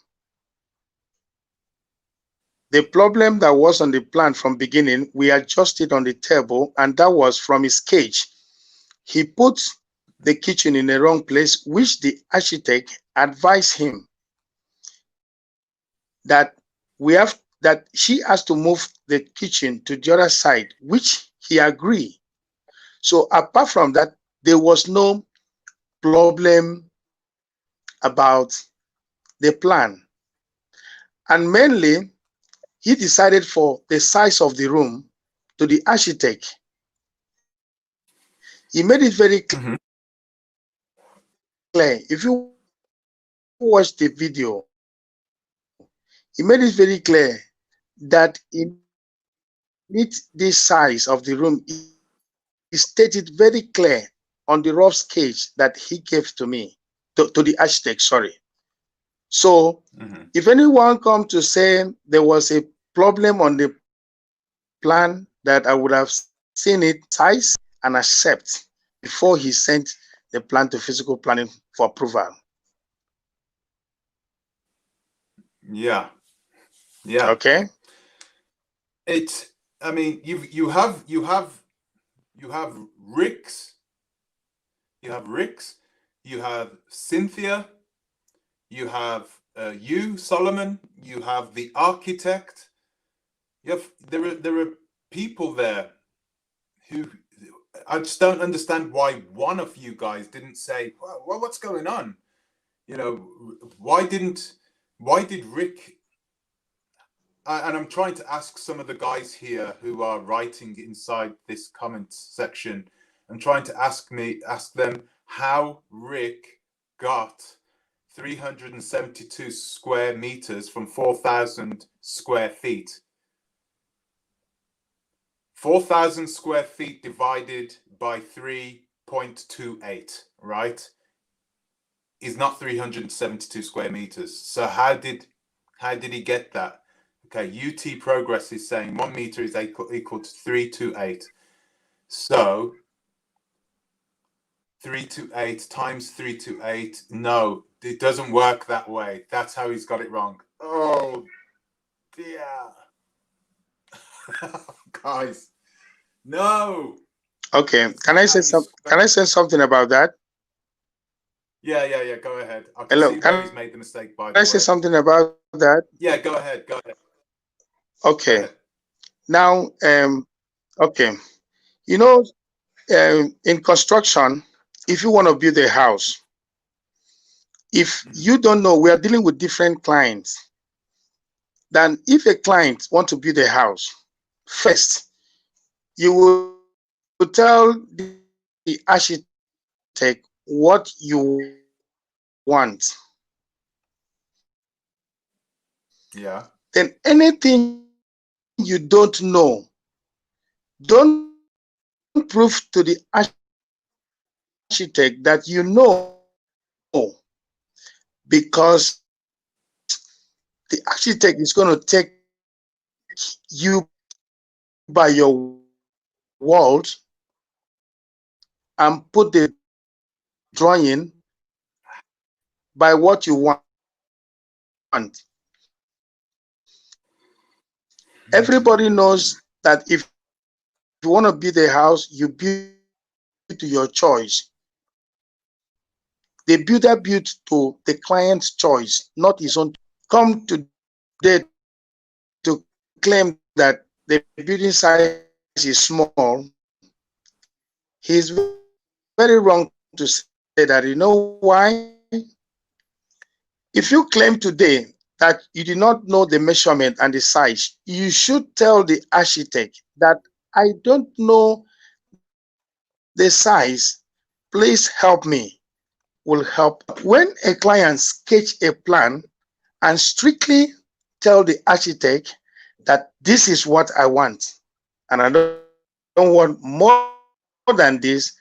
The problem that was on the plan from beginning, we adjusted on the table, and that was from his cage. He put the kitchen in the wrong place, which the architect advised him that she has to move the kitchen to the other side, which he agreed. So apart from that, there was no problem about the plan. And mainly, he decided for the size of the room to the architect. He made it very clear. If you watch the video, he made it very clear that he needs this size of the room. He stated very clear on the rough sketch that he gave to me, to the architect, sorry. So if anyone come to say there was a problem on the plan, that I would have seen it size and accept before he sent the plan to physical planning for approval. Yeah. Okay. I mean, you have Ricks, you have Cynthia, you have you, Solomon, you have the architect. There are people there who I just don't understand why one of you guys didn't say, well, what's going on? You know, why did Rick and I'm trying to ask some of the guys here who are writing inside this comment section. I'm trying to ask them how Rick got 372 square meters from 4,000 square feet. 4,000 square feet divided by 3.28, right, is not 372 square meters. So how did he get that? Okay, UT Progress is saying 1 meter is equal to 328. So 328 times 328. No, it doesn't work that way. That's how he's got it wrong. Oh dear. Guys, no. Okay, can I say something about that? Yeah. Go ahead. I can Hello, see where he's made the mistake. By the way, can I say something about that? Yeah, go ahead. Okay. Go ahead. Now, okay, in construction, if you want to build a house, if you don't know, we are dealing with different clients. Then if a client want to build a house, first, you will tell the architect what you want. Yeah. Then anything you don't know, don't prove to the architect that you know, because the architect is going to take you by your walls and put the drawing by what you want. Everybody knows that if you want to build a house, you build to your choice. The builder built to the client's choice, not his own. Come today to claim that the building size is small. He's very wrong to say that. You know why? If you claim today that you do not know the measurement and the size, you should tell the architect that I don't know the size. Please help me. Will help. When a client sketch a plan and strictly tell the architect that this is what I want, and I don't want more than this,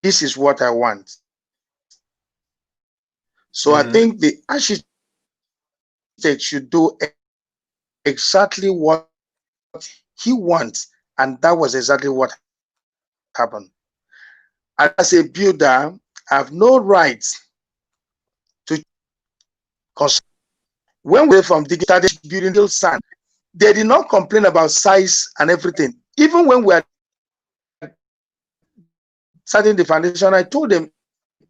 this is what I want. So I think the architect should do exactly what he wants, and that was exactly what happened. And as a builder, I have no right to, because when we from digital building sand, they did not complain about size and everything. Even when we are starting the foundation, I told them,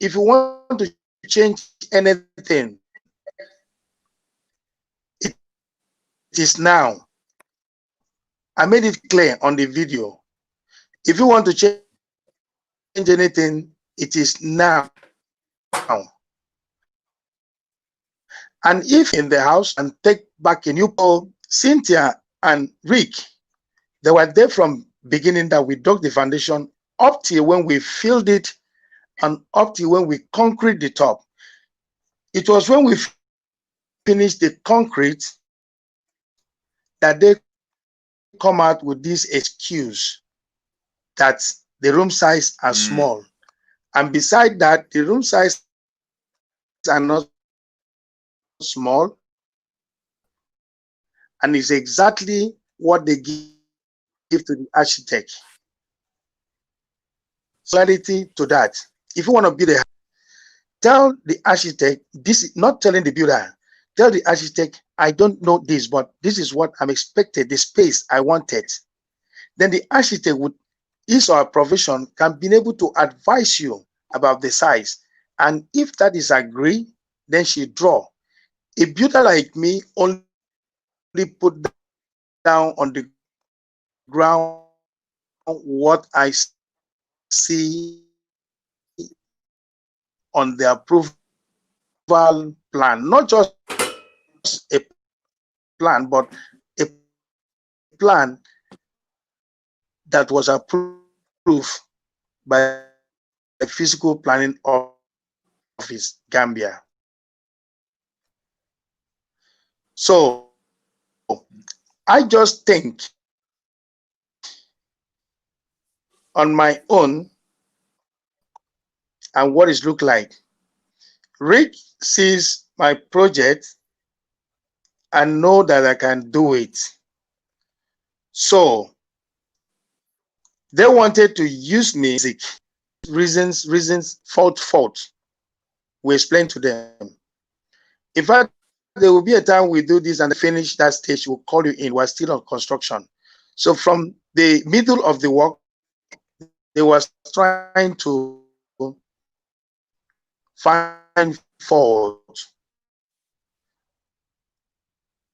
if you want to change anything, it is now. I made it clear on the video. If you want to change anything, it is now. And if in the house and take back a new poll, Cynthia and Rick, they were there from beginning that we dug the foundation up till when we filled it and up till when we concrete the top. It was when we finished the concrete that they come out with this excuse that the room size are small. And beside that, the room size are not small, and it's exactly what they give to the architect. Clarity to that. If you want to build a house, tell the architect, this is not telling the builder, tell the architect, I don't know this, but this is what I'm expected, the space I wanted. Then the architect would, his or her profession, can be able to advise you about the size. And if that is agreed, then she draw. A builder like me only put down on the ground what I see on the approval plan, not just a plan, but a plan that was approved by the Physical Planning Office, Gambia. So I just think on my own and what it look like. Rick sees my project and know that I can do it. So they wanted to use me. Reasons, fault. We explain to them. In fact, there will be a time we do this and finish that stage, we'll call you in. We're still on construction. So from the middle of the work, they were trying to find fault.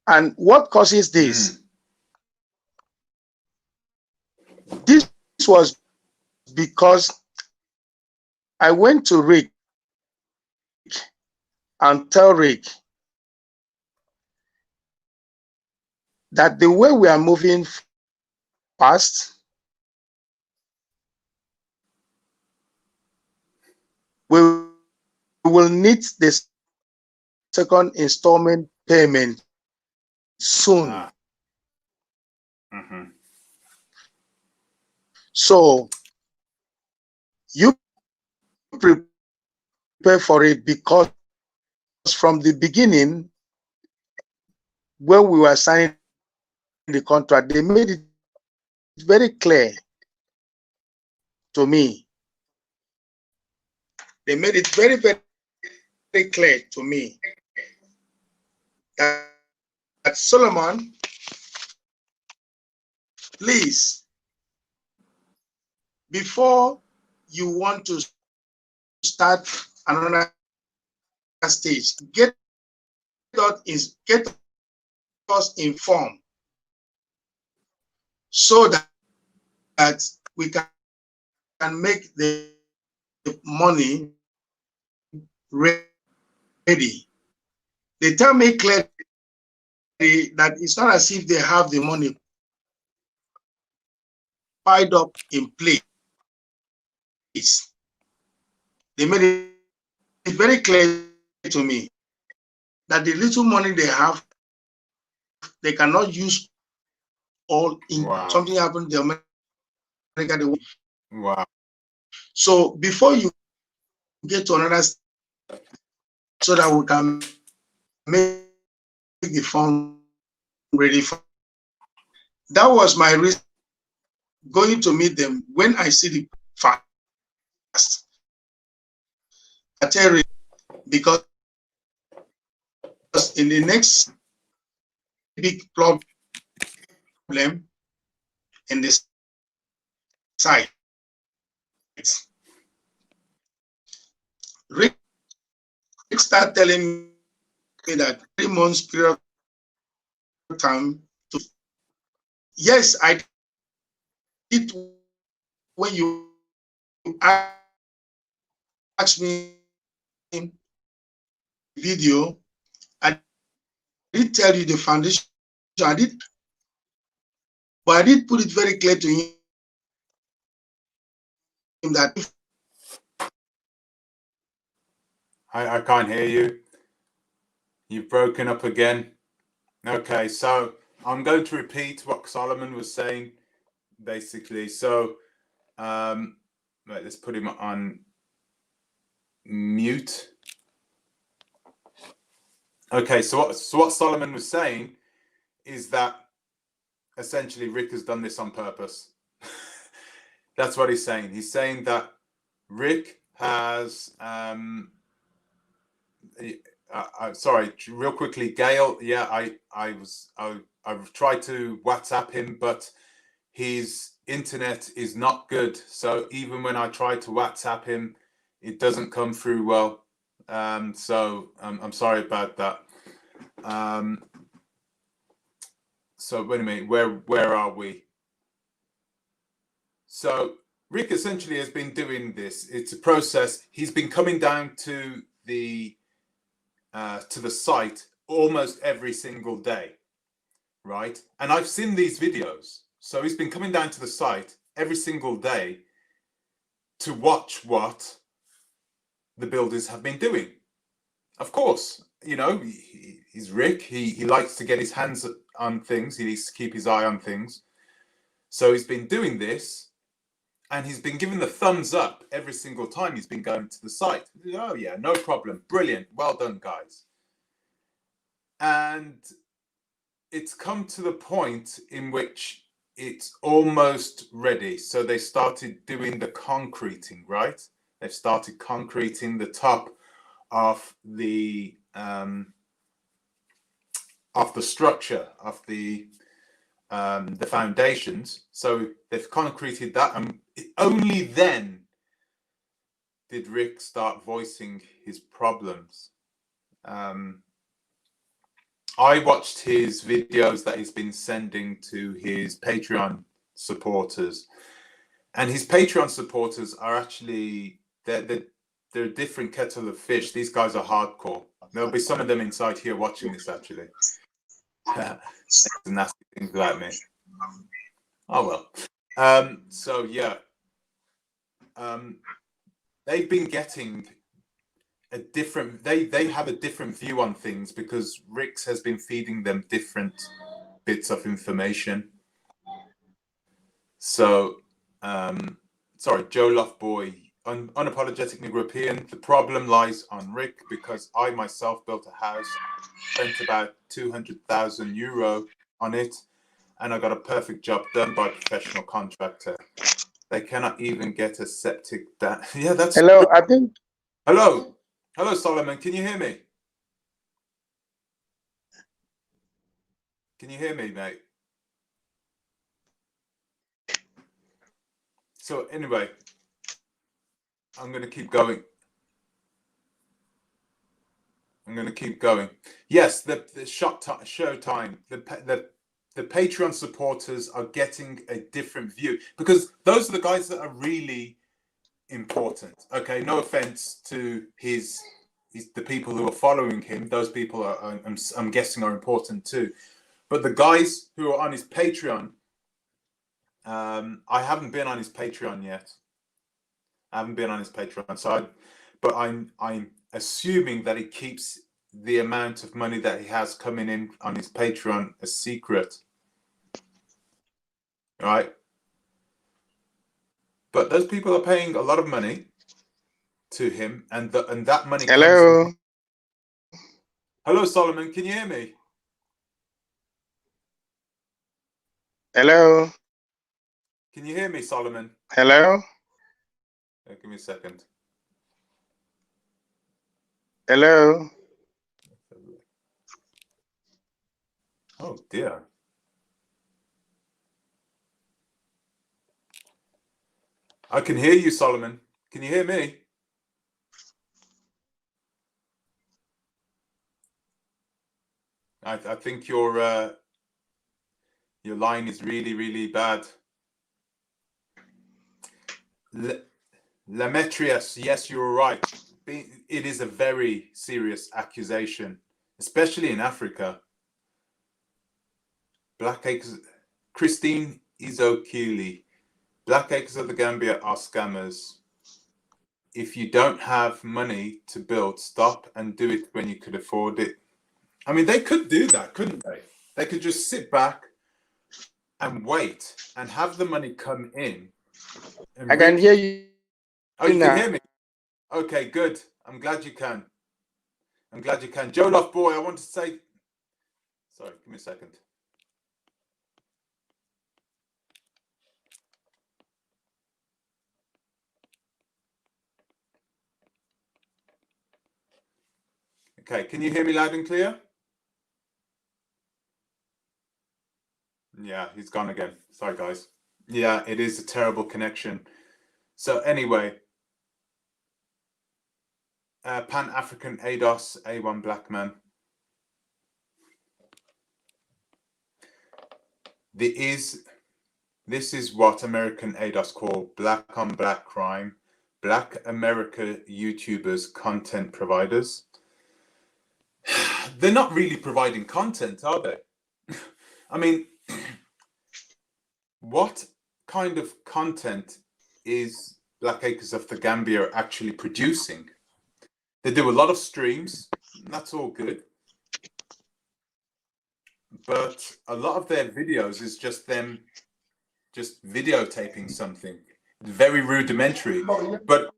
And what causes this? This was because I went to Rick and tell Rick that the way we are moving fast, we will need the second installment payment soon. So you prepare for it, because from the beginning, when we were signing the contract, they made it very clear to me. They made it very, very clear to me that Solomon, please, before you want to start another stage, get us informed so that we can make the money ready. They tell me clearly that it's not as if they have the money piled up in place. They made it very clear to me that the little money they have, they cannot use all in. Wow. Something happened to America. Wow. So before you get to another stage, so that we can make the fund ready for. That was my reason going to meet them when I see the fast. I tell you, because in the next big problem in this site, Rick started telling me that 3 months period of time to, yes, I did. When you asked me video, I did tell you the foundation. I did, but I did put it very clear to him that I can't hear you. You've broken up again. Okay, so I'm going to repeat what Solomon was saying, basically. So, right, let's put him on mute. Okay, so what Solomon was saying is that essentially Rick has done this on purpose. That's what he's saying. He's saying that Rick has sorry, real quickly, Gail. Yeah, I've tried to WhatsApp him, but his internet is not good. So even when I try to WhatsApp him, it doesn't come through well. So I'm sorry about that. So wait a minute, where are we? So Rick essentially has been doing this. It's a process. He's been coming down to the site almost every single day. right? And I've seen these videos. So he's been coming down to the site every single day to watch what the builders have been doing. Of course, you know, he's Rick. He likes to get his hands on things. He needs to keep his eye on things. So he's been doing this, and he's been given the thumbs up every single time he's been going to the site. Oh yeah, no problem. Brilliant. Well done, guys. And it's come to the point in which it's almost ready. So they started doing the concreting, right? They've started concreting the top of the structure of the foundations. So they've concreted that, and only then did Rick start voicing his problems. I watched his videos that he's been sending to his Patreon supporters, and his Patreon supporters are actually they're a different kettle of fish. These guys are hardcore. There'll be some of them inside here watching this actually. Nasty things about me. Oh well. So yeah. They've been getting a different they have a different view on things because Rix has been feeding them different bits of information. So sorry, Joe Loveboy, unapologetic European. The problem lies on Rick because I myself built a house, spent about 200,000 euro on it, and I got a perfect job done by a professional contractor. They cannot even get a septic yeah, that's hello. I think Hello, Solomon. Can you hear me? Can you hear me, mate? So anyway, I'm going to keep going. Yes, the show time. The Patreon supporters are getting a different view because those are the guys that are really important. Okay, no offense to the people who are following him. Those people are, I'm guessing, are important too. But the guys who are on his Patreon, I haven't been on his Patreon yet. But I'm assuming that he keeps the amount of money that he has coming in on his Patreon a secret, right? But those people are paying a lot of money to him, and that money. hello. Hello, Solomon. Can you hear me? Hello. Can you hear me, Solomon? Hello. Give me a second. Hello. Oh dear. I can hear you, Solomon. Can you hear me? I think your line is really, really bad. Lametrius, yes, you're right. It is a very serious accusation, especially in Africa. Black Acres, Christine Izokili. Black Acres of the Gambia are scammers. If you don't have money to build, stop and do it when you could afford it. I mean, they could do that, couldn't they? They could just sit back and wait and have the money come in. I can hear you. Oh, you can hear me? Okay, good. I'm glad you can. Joe Love Boy, I want to say... Sorry, give me a second. Okay, can you hear me loud and clear? Yeah, he's gone again. Sorry, guys. Yeah, it is a terrible connection. So anyway, Pan-African ADOS, A1 Black Man. This is what American ADOS call black on black crime, Black America YouTubers, content providers. They're not really providing content, are they? I mean, what kind of content is Black Acres of the Gambia actually producing? They do a lot of streams, that's all good. But a lot of their videos is just them just videotaping something. Very rudimentary. But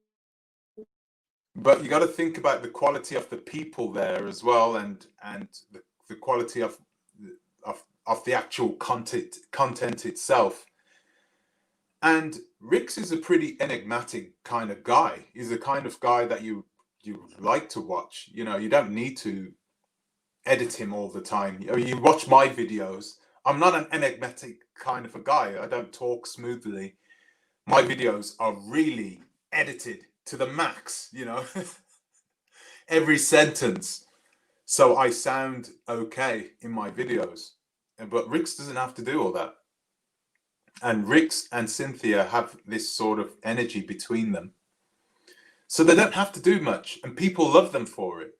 you got to think about the quality of the people there as well, and the quality of the actual content itself. And Rix is a pretty enigmatic kind of guy. He's the kind of guy that you like to watch. You know, you don't need to edit him all the time. You watch my videos. I'm not an enigmatic kind of a guy. I don't talk smoothly. My videos are really edited to the max, you know, every sentence. So I sound okay in my videos. But Rix doesn't have to do all that. And Rix and Cynthia have this sort of energy between them. So they don't have to do much. And people love them for it.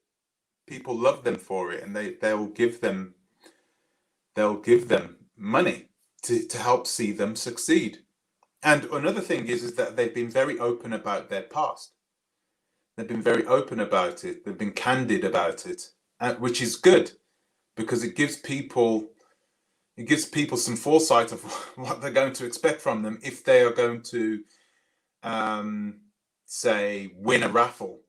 People love them for it. And they'll give them money to help see them succeed. And another thing is that they've been very open about their past. They've been very open about it. They've been candid about it, which is good because it gives people some foresight of what they're going to expect from them if they are going to, say, win a raffle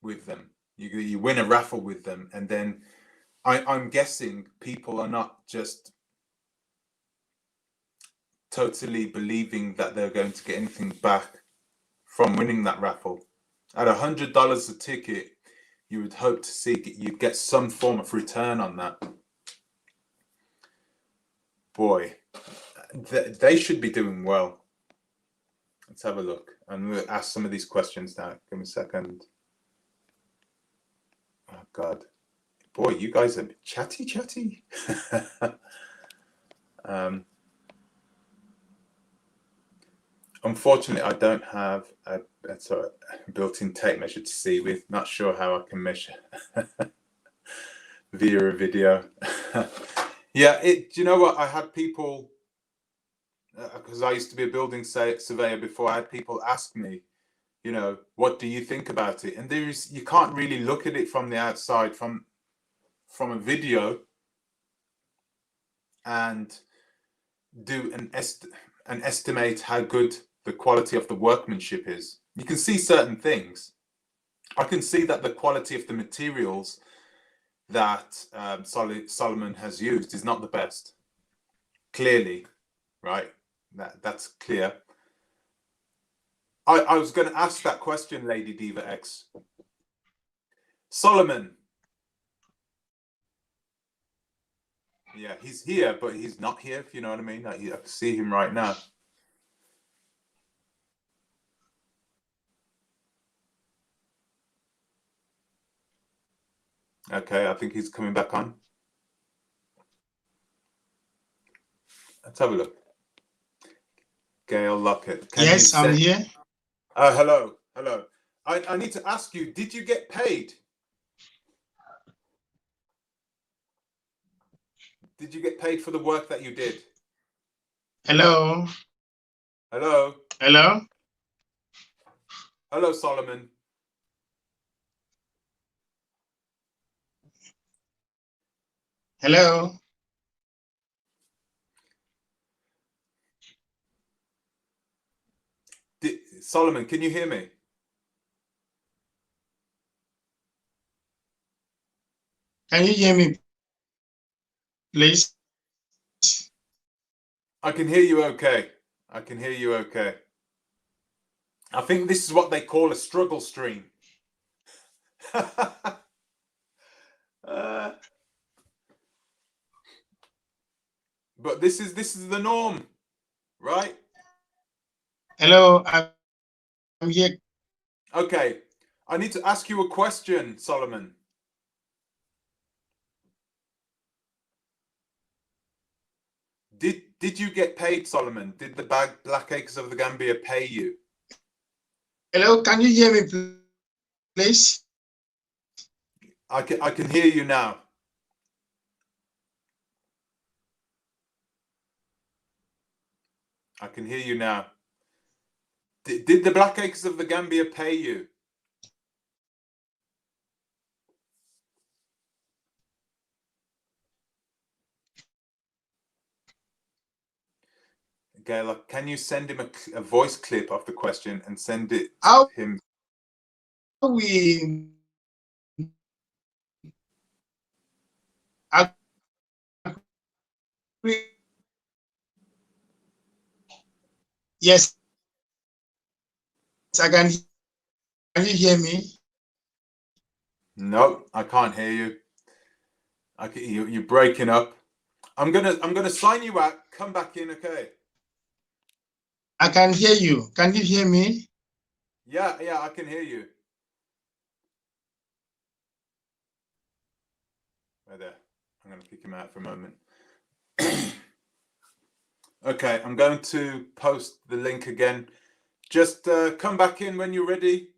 with them. You win a raffle with them, and then I'm guessing people are not just totally believing that they're going to get anything back from winning that raffle. At $100 a ticket, you would hope to see you'd get some form of return on that. Boy, they should be doing well. Let's have a look. I'm going to ask some of these questions now. Give me a second. Oh, God. Boy, you guys are chatty. Unfortunately, I don't have a built-in tape measure to see with. Not sure how I can measure via a video. Yeah, do you know what? I had people, because I used to be a building surveyor before, I had people ask me, you know, what do you think about it? And you can't really look at it from the outside, from a video, and do an estimate how good the quality of the workmanship is. You can see certain things. I can see that the quality of the materials that Solomon has used is not the best. Clearly, right? That's clear. I was going to ask that question, Lady Diva X. Solomon. Yeah, he's here, but he's not here, if you know what I mean. I can see him right now. Okay, I think he's coming back on. Let's have a look. Gail Lockett. Yes, I'm here. Hello. I need to ask you, did you get paid? Did you get paid for the work that you did? Hello, Solomon. hello. Solomon, can you hear me? Can you hear me, please? I can hear you okay. I think this is what they call a struggle stream. But this is the norm, right? Hello, I'm here. Okay, I need to ask you a question, Solomon. Did you get paid, Solomon? Did the Black Acres of the Gambia pay you? Hello, can you hear me, please? I can hear you now. I can hear you now. Did the Black Acres of the Gambia pay you? Gail, can you send him a voice clip of the question and send it to him? Yes, I can. Can you hear me? No, I can't hear you. You're breaking up. I'm gonna sign you out. Come back in, okay? I can hear you. Can you hear me? Yeah, I can hear you. Right there. I'm gonna kick him out for a moment. Okay, I'm going to post the link again. Just come back in when you're ready.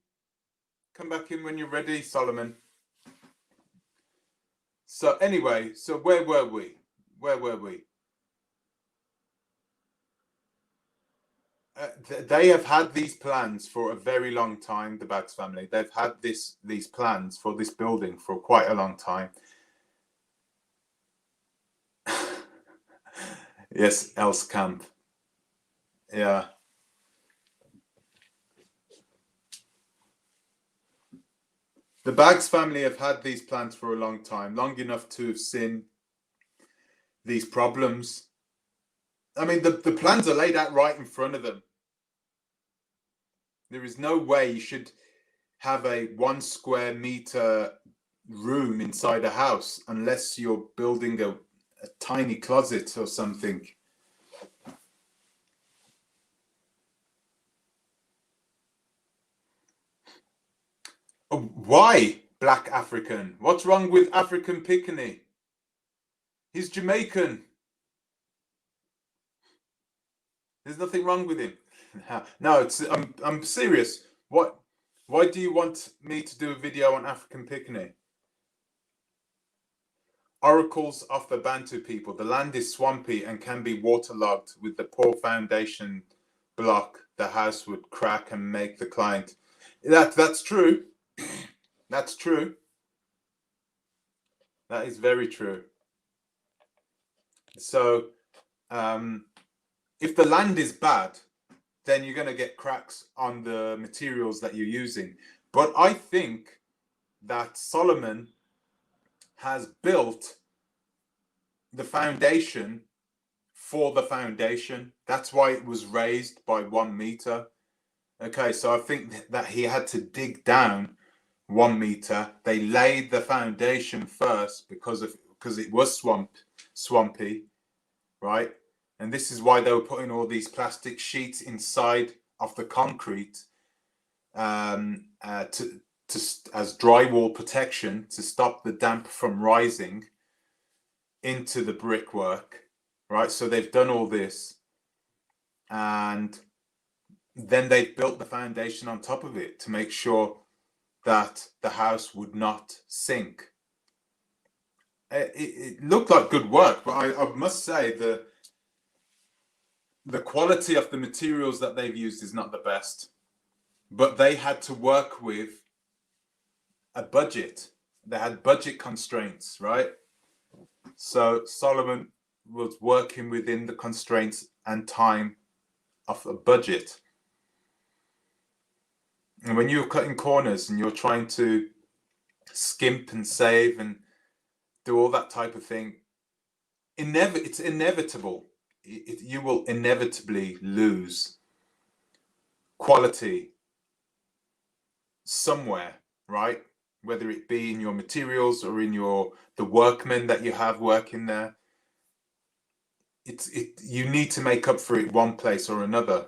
Come back in when you're ready, Solomon. So anyway, so where were we? They have had these plans for a very long time, the Bags family. They've had these plans for this building for quite a long time. Yes, else camp. Yeah. The Bags family have had these plans for a long time, long enough to have seen these problems. I mean, the plans are laid out right in front of them. There is no way you should have a 1 square meter room inside a house unless you're building a tiny closet or something. Why Black African? What's wrong with African Pickaninny? He's Jamaican. There's nothing wrong with him. No, I'm serious. Why do you want me to do a video on African Pickaninny? Oracles of the Bantu people. The land is swampy and can be waterlogged. With the poor foundation block, the house would crack and make the client. That's true. That's true. That is very true. So, if the land is bad, then you're going to get cracks on the materials that you're using. But I think that Solomon has built the foundation for the foundation. That's why it was raised by 1 meter. Okay, so I think that he had to dig down 1 meter. They laid the foundation first because it was swampy, right? And this is why they were putting all these plastic sheets inside of the concrete as drywall protection to stop the damp from rising into the brickwork, right? So they've done all this, and then they built the foundation on top of it to make sure that the house would not sink. It looked like good work, but I must say the quality of the materials that they've used is not the best. But they had to work with a budget. They had budget constraints, right? So Solomon was working within the constraints and time of a budget. And when you're cutting corners and you're trying to skimp and save and do all that type of thing, it's inevitable. You will inevitably lose quality somewhere, right? Whether it be in your materials or in the workmen that you have working there. You need to make up for it one place or another.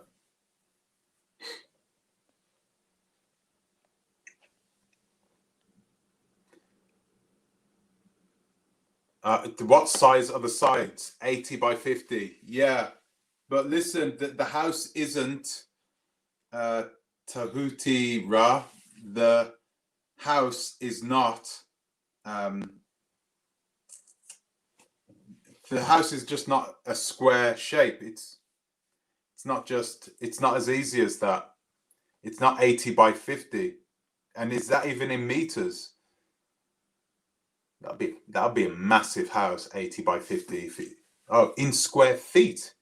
What size are the sides? 80 by 50. Yeah, but listen, the house isn't Tahuti Ra. The house is not. The house is just not a square shape. It's It's not as easy as that. It's not 80 by 50. And is that even in meters? That'd be a massive house, 80 by 50 feet. Oh, in square feet.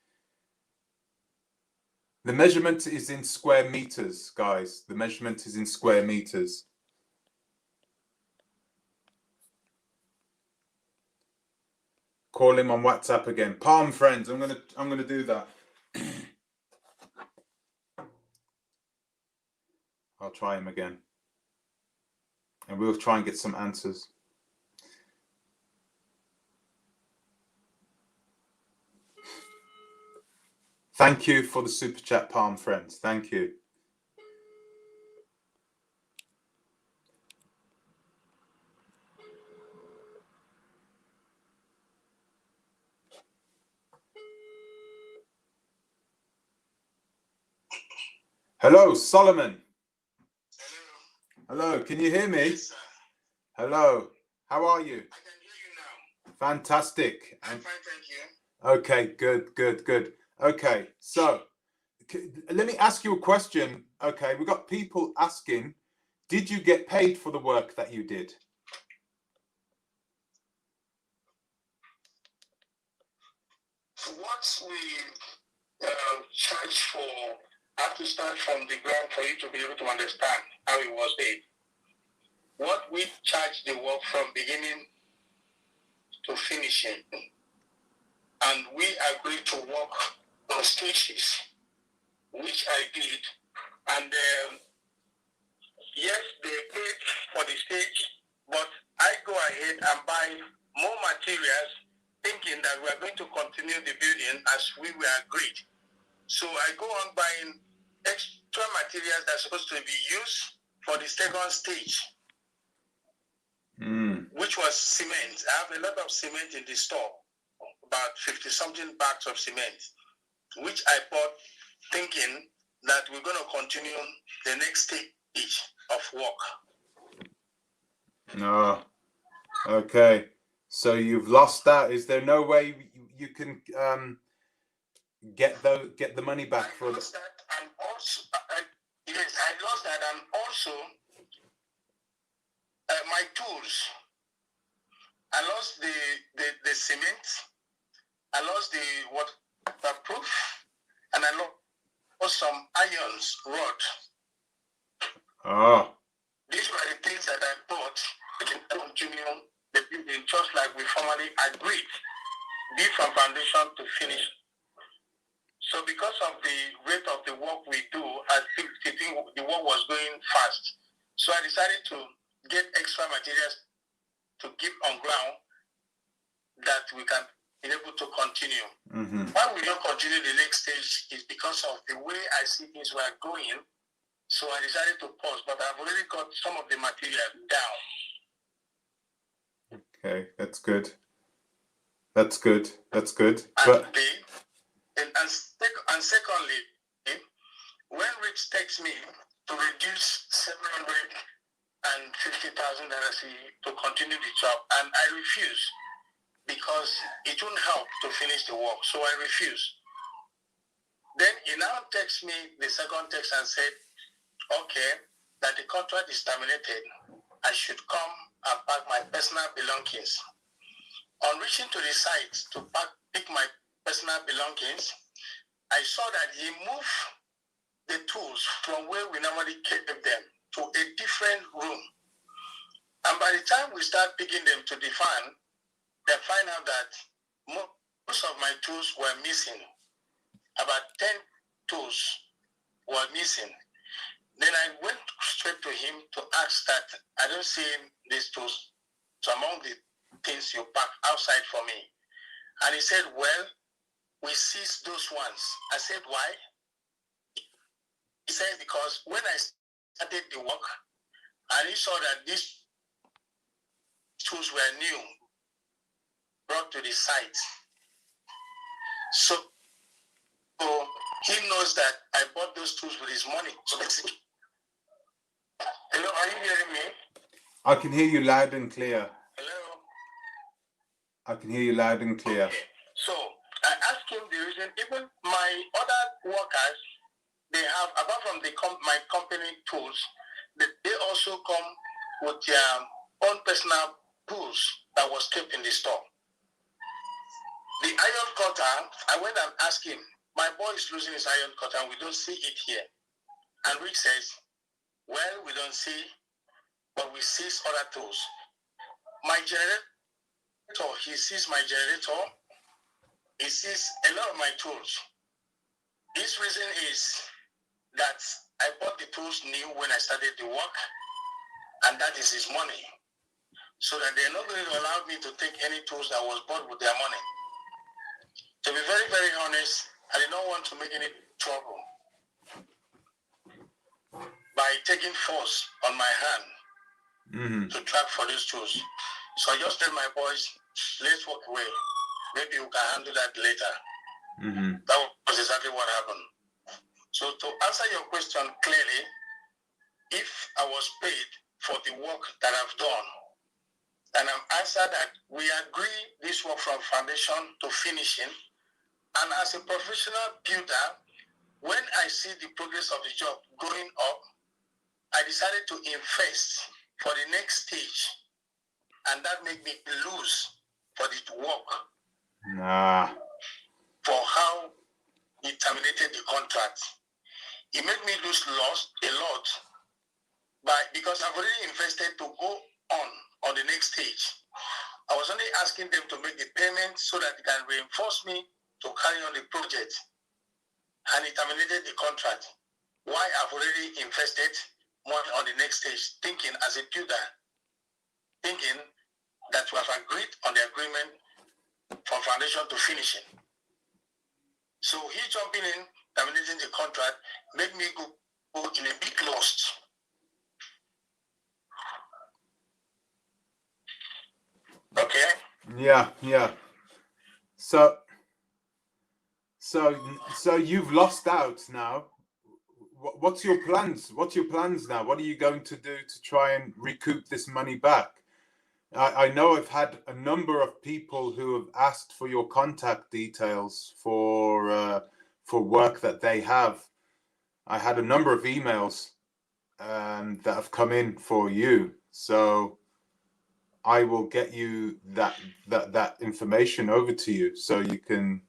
The measurement is in square meters, guys. The measurement is in square meters. Call him on WhatsApp again. Palm friends, I'm gonna do that. I'll try him again. And we'll try and get some answers. Thank you for the super chat, Palm friends. Thank you. Hello, Solomon. Hello, can you hear me? Yes, sir. Hello, how are you? I can hear you now. Fantastic. I'm fine, thank you. Okay, good. Okay, so let me ask you a question. Okay, we got people asking, did you get paid for the work that you did? What we charge for, I have to start from the ground for you to be able to understand how it was paid. What we charge the work from beginning to finishing, and we agreed to work on stages, which I did, and yes, they paid for the stage, but I go ahead and buy more materials, thinking that we are going to continue the building as we were agreed. So I go on buying extra materials that are supposed to be used for the second stage, which was cement. I have a lot of cement in the store, about 50-something bags of cement, which I bought thinking that we're going to continue the next stage of work. No. Okay. So you've lost that. Is there no way you can get the money back for lost that, and also yes, I lost that, and also my tools. I lost the cement. I lost the waterproof, and I lost some irons rod. Oh. These were the things that I bought to continue the building, just like we formally agreed, be from foundation to finish. So because of the rate of the work we do, I think the work was going fast. So I decided to get extra materials to keep on ground that we can be able to continue. Why we don't continue the next stage is because of the way I see things were going. So I decided to pause, but I've already got some of the material down. Okay, that's good. That's good. And secondly, when Rich texts me to reduce $750,000 to continue the job, and I refuse because it won't help to finish the work, so I refuse. Then he now texts me the second text and said, okay, that the contract is terminated. I should come and pack my personal belongings. On reaching to the site to pick my personal belongings, I saw that he moved the tools from where we normally keep them to a different room. And by the time we start picking them to the fan, they find out that most of my tools were missing. About 10 tools were missing. Then I went straight to him to ask that I don't see these tools among the things you pack outside for me. And he said, well, we seized those ones. I said, why? He said, because when I started the work, and he saw that these tools were new, brought to the site. So he knows that I bought those tools with his money. So basically, hello, are you hearing me? I can hear you loud and clear. Hello? I can hear you loud and clear. Okay. So I asked him the reason. Even my other workers, they have, apart from my company tools, they also come with their own personal tools that was kept in the store. The iron cutter, I went and asked him, my boy is losing his iron cutter and we don't see it here. And Rick says, well, we don't see, but we see other tools. My generator, he sees my generator, he sees a lot of my tools. His reason is that I bought the tools new when I started the work, and that is his money. So that they're not going to allow me to take any tools that was bought with their money. To be very, very honest, I did not want to make any trouble by taking force on my hand to track for these tools. So I just tell my boys, let's walk away. Maybe you can handle that later. That was exactly what happened. So to answer your question clearly, if I was paid for the work that I've done, and I'm answered that we agree this work from foundation to finishing, and as a professional builder, when I see the progress of the job going up, I decided to invest for the next stage, and that made me lose for the work. For how he terminated the contract. It made me lose a lot, because I've already invested to go on the next stage. I was only asking them to make the payment so that they can reinforce me to carry on the project. And he terminated the contract. Why I've already invested money on the next stage, thinking as a builder, thinking that we have agreed on the agreement from foundation to finishing. So he jumping in, terminating the contract, made me go in a big loss. Okay? Yeah. So you've lost out now. What's your plans? What's your plans now? What are you going to do to try and recoup this money back? I know I've had a number of people who have asked for your contact details for work that they have. I had a number of emails that have come in for you, so I will get you that information over to you so you can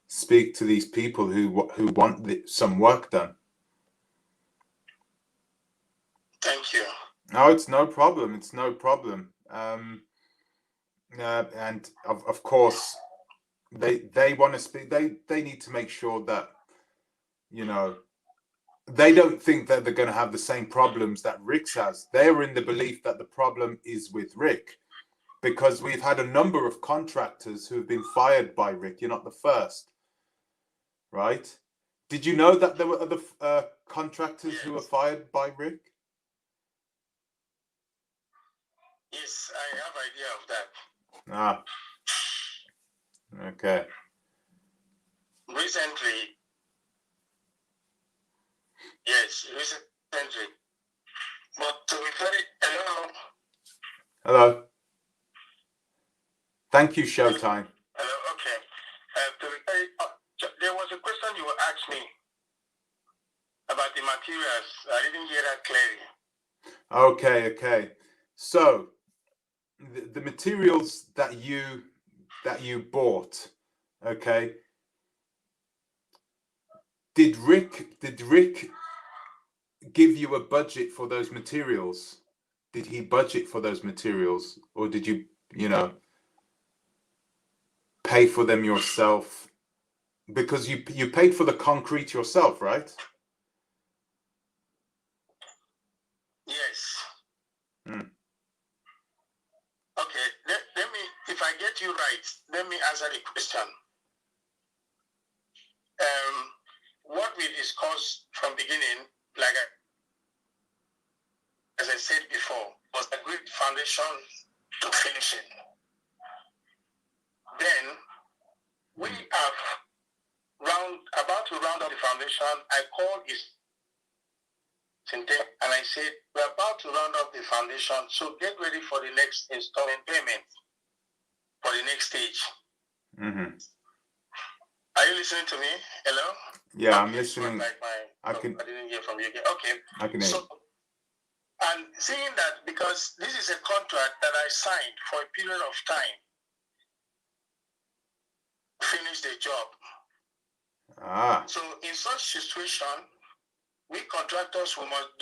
speak to these people who want some work done. Thank you. No, it's no problem. It's no problem. And of course, they want to speak. They need to make sure that, you know, they don't think that they're going to have the same problems that Rick has. They're in the belief that the problem is with Rick, because we've had a number of contractors who have been fired by Rick. You're not the first, right? Did you know that there were other contractors who were fired by Rick? Yes, I have idea of that. Okay. Recently. But to be very, Hello. Thank you, Showtime. Hello, okay. To be very, there was a question you asked me about the materials. I didn't hear that clearly. Okay. So the materials that you bought, okay. Did Rick give you a budget for those materials? Did he budget for those materials, or did you pay for them yourself? Because you paid for the concrete yourself, right? Yes. Okay, let me, if I get you right, let me answer the question. What we discussed from beginning, like as I said before, was agreed foundation to finishing. Then we have about to round up the foundation. I called his and I said, we're about to round up the foundation, so get ready for the next installment payment for the next stage. you listening to me? Hello? Yeah, okay, I'm listening. Like I didn't hear from you again. Okay. I can hear. And seeing that, because this is a contract that I signed for a period of time, finish the job. Ah. So in such situation, we contractors we must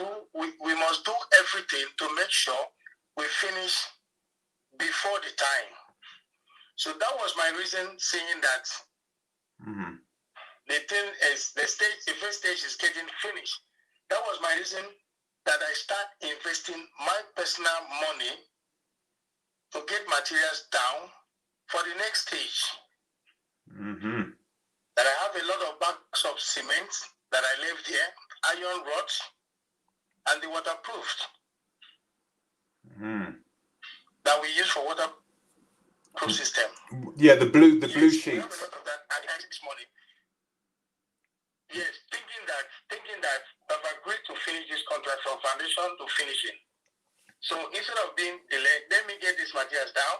do everything to make sure we finish before the time. So that was my reason saying that the thing is the first stage is getting finished. That was my reason that I start investing my personal money to get materials down for the next stage. That I have a lot of bags of cement that I left here, iron rods, and the waterproofed that we use for waterproof system. Yeah, the blue sheets. We have a lot of that, and I this morning. Yes, thinking that I've agreed to finish this contract from foundation to finishing. So instead of being delayed, let me get these materials down.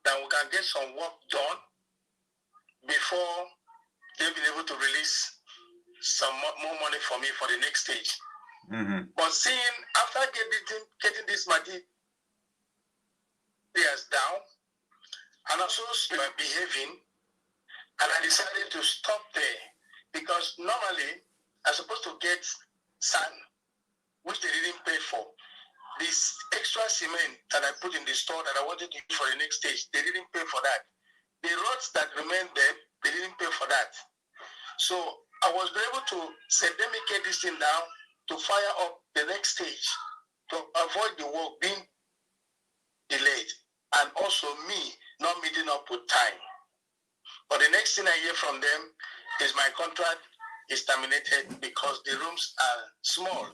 Then we can get some work done before they've been able to release some more money for me for the next stage. But seeing after getting this materials down, and also behaving, and I decided to stop there because normally I'm supposed to get sand, which they didn't pay for. This extra cement that I put in the store that I wanted to use for the next stage, they didn't pay for that. The rods that remained there, they didn't pay for that. So I was able to say, let me get this thing down to fire up the next stage to avoid the work being delayed and also me not meeting up with time. But the next thing I hear from them is my contract is terminated because the rooms are small.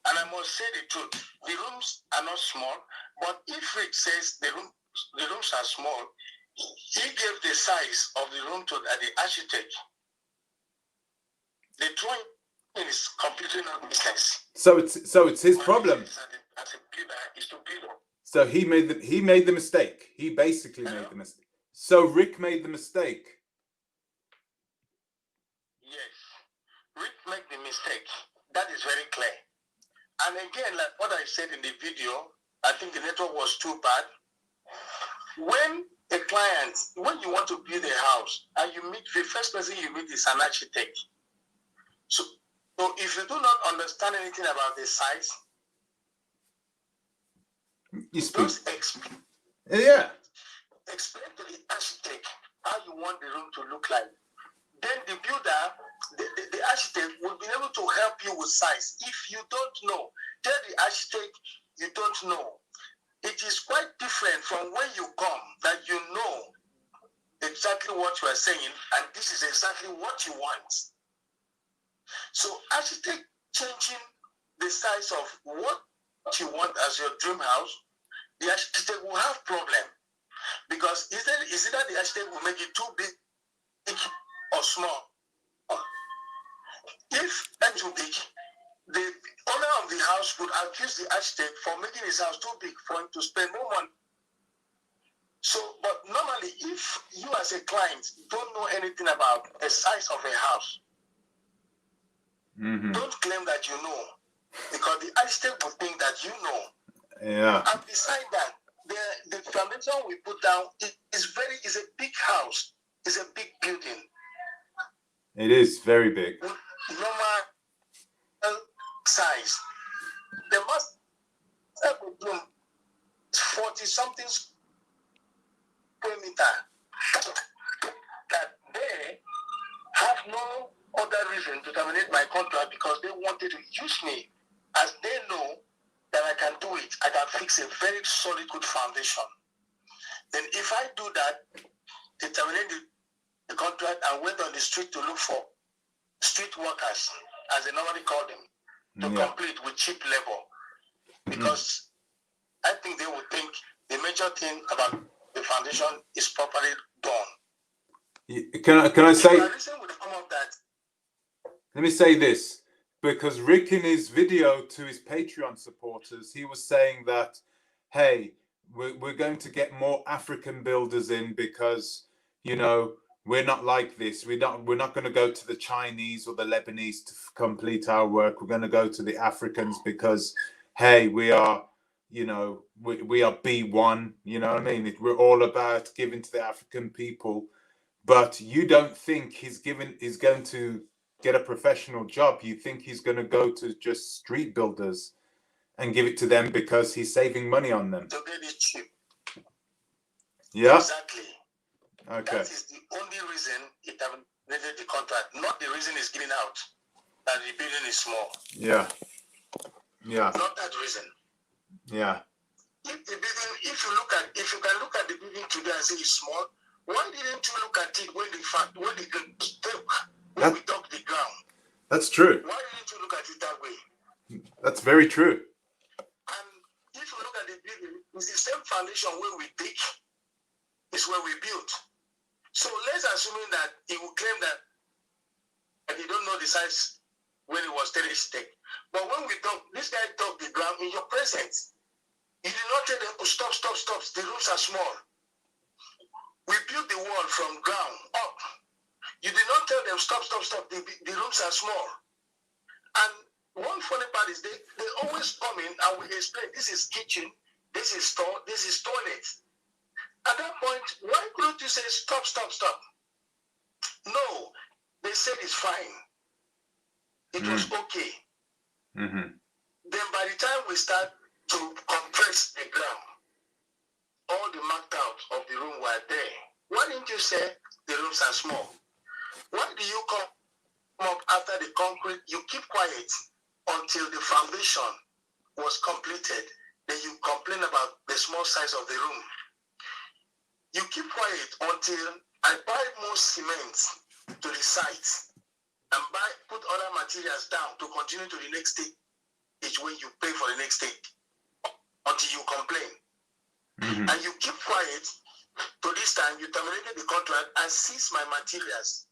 And I must say the truth, the rooms are not small, but if Rick says the rooms are small, he gave the size of the room to the architect. The drawing is completely not making sense. So it's his problem. As a builder, is to build. So he made the mistake. He basically made the mistake. So Rick made the mistake. Yes, Rick made the mistake. That is very clear. And again, like what I said in the video, I think the network was too bad. When you want to build a house and you meet, the first person you meet is an architect. So if you do not understand anything about the size, just explain. Yeah. Explain to the architect how you want the room to look like. Then the builder, the architect will be able to help you with size. If you don't know, tell the architect you don't know. It is quite different from when you come that you know exactly what you are saying, and this is exactly what you want. So architect changing the size of what you want as your dream house, the architect will have problem. Because is it that the architect will make it too big or small? If that's too big, the owner of the house would accuse the architect for making his house too big for him to spend more money. So, but normally, if you as a client don't know anything about the size of a house, don't claim that you know, because the architect will think that you know. Yeah. And beside that, the foundation we put down is a big house. It's a big building. It is very big. Normal size. The master bedroom is 40-something square meter. That they have no other reason to terminate my contract because they wanted to use me, as they know that I can do it. I can fix a very solid, good foundation. Then if I do that, they terminate the contract and went on the street to look for street workers, as they normally call them, to complete with cheap labor. Because I think they would think the major thing about the foundation is properly done. Can I say? That. Let me say this, because Rick in his video to his Patreon supporters, he was saying that, hey, we're going to get more African builders in because, you know, we're not like this. We're not going to go to the Chinese or the Lebanese to complete our work. We're going to go to the Africans because, hey, we are, you know, we are B1. You know what I mean? We're all about giving to the African people. But you don't think he's going to get a professional job. You think he's going to go to just street builders and give it to them because he's saving money on them. To get it cheap. Yeah. Exactly. Okay. That is the only reason it terminated the contract, not the reason it's giving out, that the building is small. Yeah. Yeah. Not that reason. Yeah. If the building, if you can look at the building today and say it's small, why didn't you look at it when we dug the ground? That's true. Why didn't you look at it that way? That's very true. And if you look at the building, it's the same foundation where we dig, is where we built. So let's assume that he will claim that he don't know the size when it was terminated. But when we dug, this guy dug the ground in your presence. He did not tell them, oh, stop, the rooms are small. We built the wall from ground up. You did not tell them, stop, the rooms are small. And one funny part is they always come in and we explain, this is kitchen, this is store, this is toilet. At that point, why couldn't you say, stop? No, they said it's fine. It was okay. Mm-hmm. Then by the time we start to compress the ground, all the marked out of the room were there. Why didn't you say the rooms are small? Why do you come up after the concrete? You keep quiet until the foundation was completed. Then you complain about the small size of the room. You keep quiet until I buy more cement to the site and put other materials down to continue to the next stage when you pay for the next stage until you complain. Mm-hmm. And you keep quiet to this time, you terminated the contract and seized my materials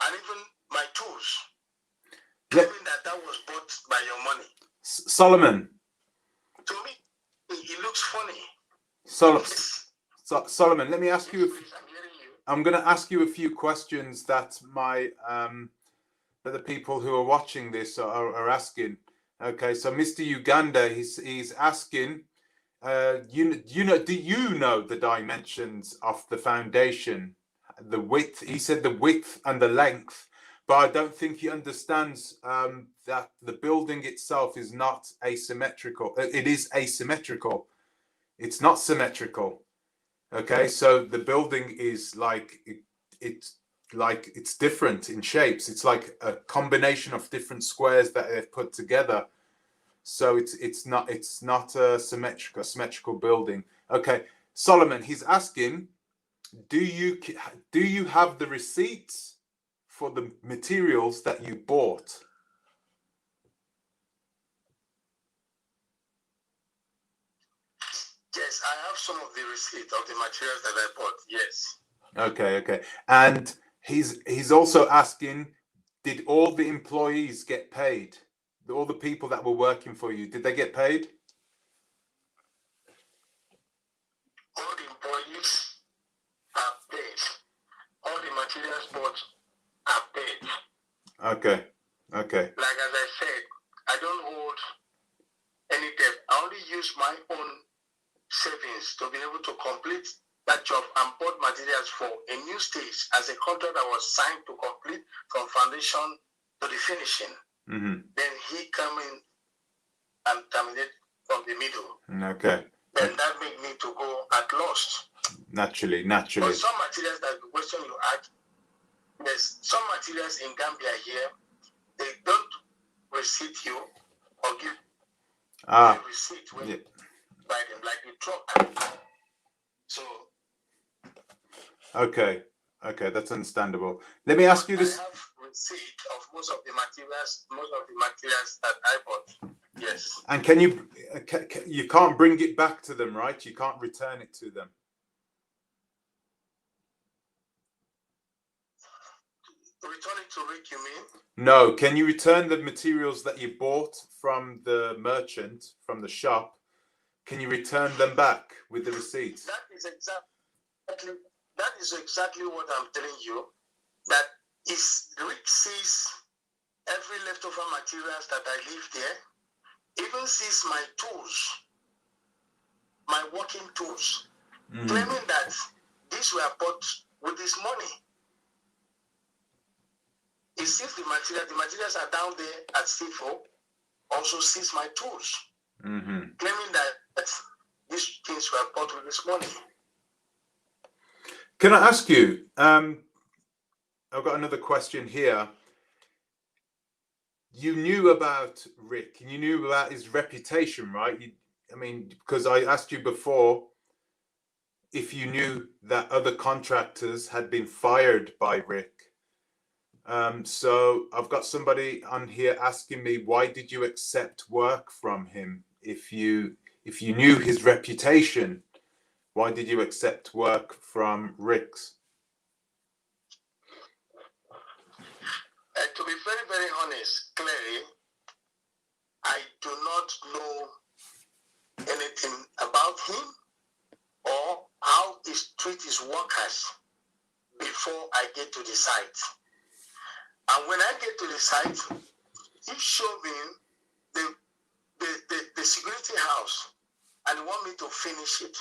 and even my tools, claiming that was bought by your money. Solomon. To me, it looks funny. Solomon, let me ask you. I'm going to ask you a few questions that that the people who are watching this are asking. Okay, so Mr. Uganda, he's asking, do you know the dimensions of the foundation, the width? He said the width and the length, but I don't think he understands that the building itself is not asymmetrical. It is asymmetrical. It's not symmetrical. Okay, so the building is like it's different in shapes. It's like a combination of different squares that they've put together. So it's not a symmetrical building. Okay, Solomon, he's asking, do you have the receipts for the materials that you bought? Yes, I have some of the receipt of the materials that I bought. Yes. Okay. And he's also asking, did all the employees get paid? All the people that were working for you, did they get paid? All the employees are paid. All the materials bought are paid. Okay. Like as I said, I don't hold any debt. I only use my own savings to be able to complete that job and bought materials for a new stage as a contract that was signed to complete from foundation to the finishing. Mm-hmm. Then he come in and terminate from the middle. Okay. Then that made me to go at loss. Naturally. But some materials that the question you asked, there's some materials in Gambia here, they don't receipt you or give a receipt when you buy them, like the truck. So. Okay, that's understandable. Let me ask you this. I have receipt of most of the materials that I bought. Yes. And you can't bring it back to them, right? You can't return it to them. Return it to Rick, you mean? No. Can you return the materials that you bought from the merchant, from the shop? Can you return them back with the receipts? That is exactly That is exactly what I'm telling you. That is, Rick sees every leftover materials that I leave there, even sees my tools, my working tools, claiming that these were bought with this money. He sees the materials are down there at C4, also sees my tools, claiming that these things were bought with this money. Can I ask you, I've got another question here. You knew about Rick, and you knew about his reputation, right? I mean, because I asked you before if you knew that other contractors had been fired by Rick. So I've got somebody on here asking me, why did you accept work from him if you knew his reputation? Why did you accept work from Rick's? To be very, very honest, Clary, I do not know anything about him or how he treats his workers before I get to the site. And when I get to the site, he showed me the security house and he want me to finish it.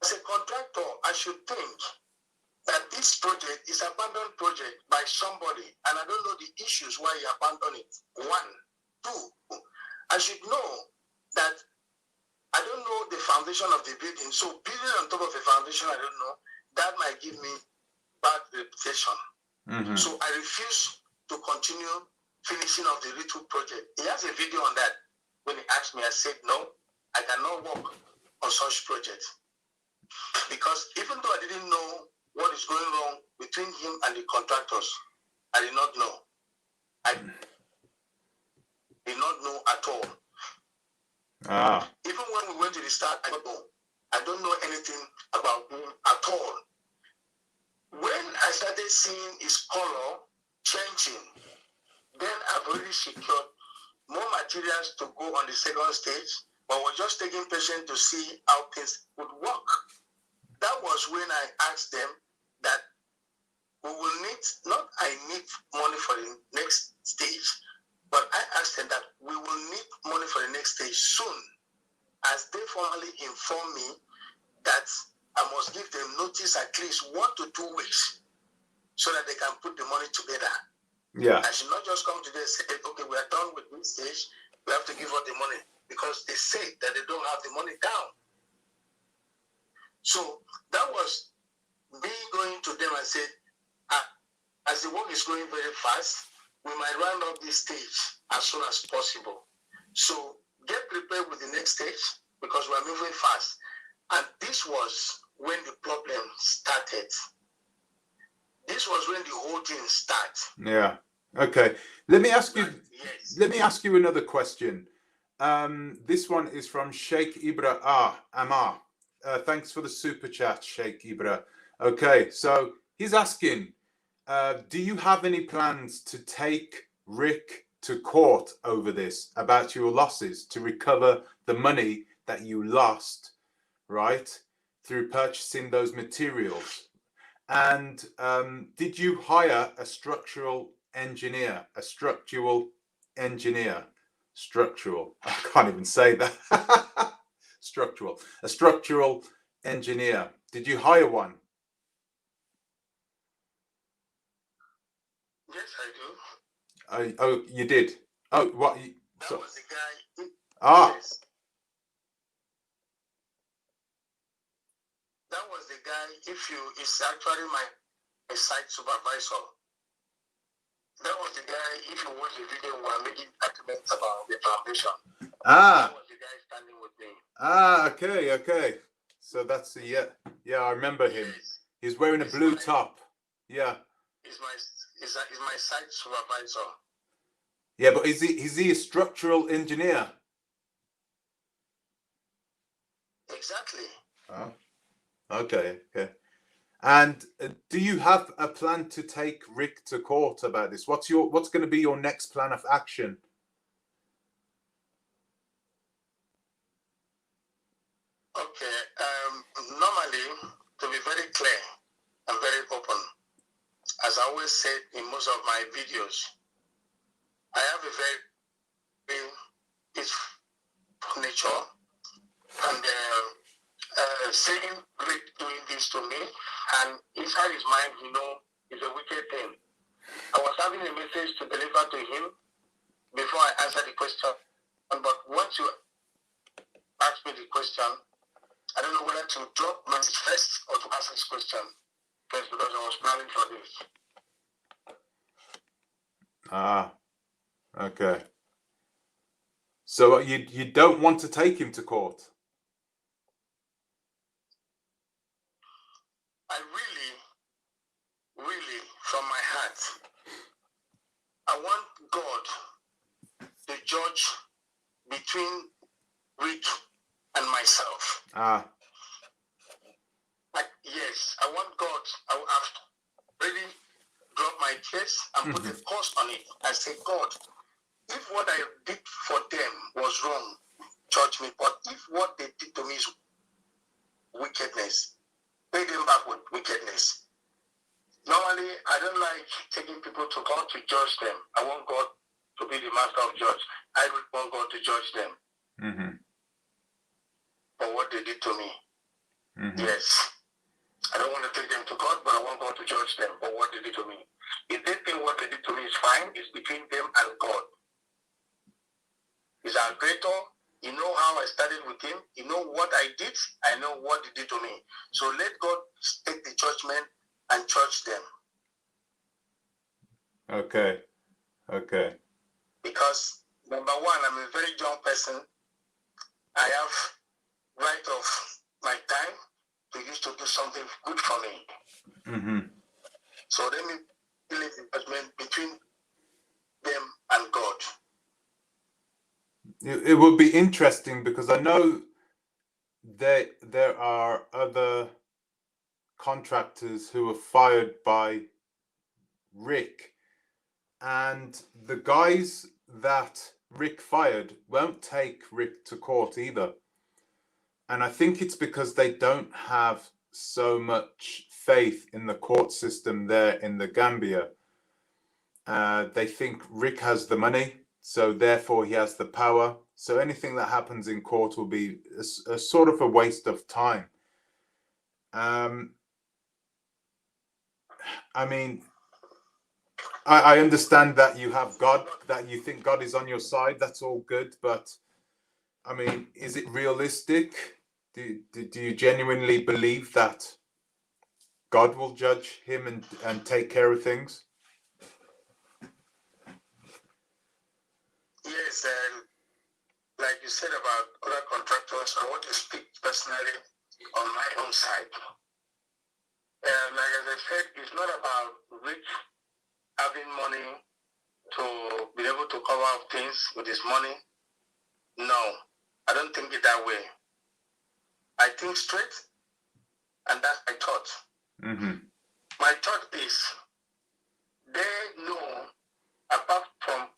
As a contractor, I should think that this project is abandoned project by somebody, and I don't know the issues why he abandoned it. 1, 2, I should know that I don't know the foundation of the building. So building on top of a foundation, I don't know, that might give me bad reputation. So I refuse to continue finishing of the little project. He has a video on that. When he asked me, I said, no, I cannot work on such project. Because even though I didn't know what is going wrong between him and the contractors, I did not know. I did not know at all. Even when we went to the start, I don't know anything about him at all. When I started seeing his color changing, then I've already secured more materials to go on the second stage, but we're just taking patience to see how things would work. That was when I asked them that we will need, not I need money for the next stage, but I asked them that we will need money for the next stage soon, as they formally informed me that I must give them notice at least 1 to 2 weeks so that they can put the money together. Yeah. I should not just come today and say, okay, we are done with this stage, we have to give out the money, because they say that they don't have the money down. So that was me going to them and said, as the work is going very fast, we might round up this stage as soon as possible. So get prepared with the next stage because we're moving fast. And this was when the problem started. This was when the whole thing started. Yeah. Okay. Let me ask you. Yes. Let me ask you another question. This one is from Sheikh Ibra Amar. Thanks for the super chat, Sheikh Ibra. Okay, so he's asking, do you have any plans to take Rick to court over this, about your losses, to recover the money that you lost, right, through purchasing those materials? And did you hire a structural engineer? I can't even say that. A structural engineer. Did you hire one? Yes, I do. Oh, you did. Oh, what? That was the guy. Yes. That was the guy. It's actually my site supervisor. That was the guy. If you watch the video, we're making arguments about the foundation. That was the guy standing with me. Okay. So that's yeah, I remember him. Yes. He's wearing a blue top. Yeah. He's my site supervisor. Yeah, but is he a structural engineer? Exactly. Oh. Okay. And do you have a plan to take Rick to court about this? What's going to be your next plan of action? Okay. always said in most of my videos, I have a very peaceful nature, and saying great doing this to me, and inside his mind, you know, is a wicked thing. I was having a message to deliver to him before I answered the question, but once you asked me the question, I don't know whether to drop my first or to ask this question first, because I was planning for this. Ah, okay. So you don't want to take him to court? I really, from my heart, I want God to judge between Rick and myself. Ah. Yes, I want God. I have really dropped my case and put a pause on it. I say, God, if what I did for them was wrong, judge me. But if what they did to me is wickedness, pay them back with wickedness. Normally, I don't like taking people to God to judge them. I want God to be the master of judge. I don't want God to judge them for what they did to me. Yes. I don't want to take them to God, but I want God to judge them for what they did to me. If they think what they did to me is fine, it's between them and God. He's our creator. You know how I started with him. You know what I did. I know what he did to me. So let God take the judgment and judge them. Okay. Okay. Because, number one, I'm a very young person. I have right of my time to use to do something good for me. So let me leave the judgment between them and God. It would be interesting because I know that there are other contractors who were fired by Rick, and the guys that Rick fired won't take Rick to court either. And I think it's because they don't have so much faith in the court system there in the Gambia. They think Rick has the money, so therefore he has the power. So anything that happens in court will be a sort of a waste of time. I mean, I understand that you have God, that you think God is on your side. That's all good. But I mean, is it realistic? Do you genuinely believe that God will judge him and take care of things? Yes, like you said about other contractors, I want to speak personally on my own side. Like as I said, it's not about Rick having money to be able to cover up things with his money. No, I don't think it that way. I think straight, and that's my thought. My thought is, they know, apart from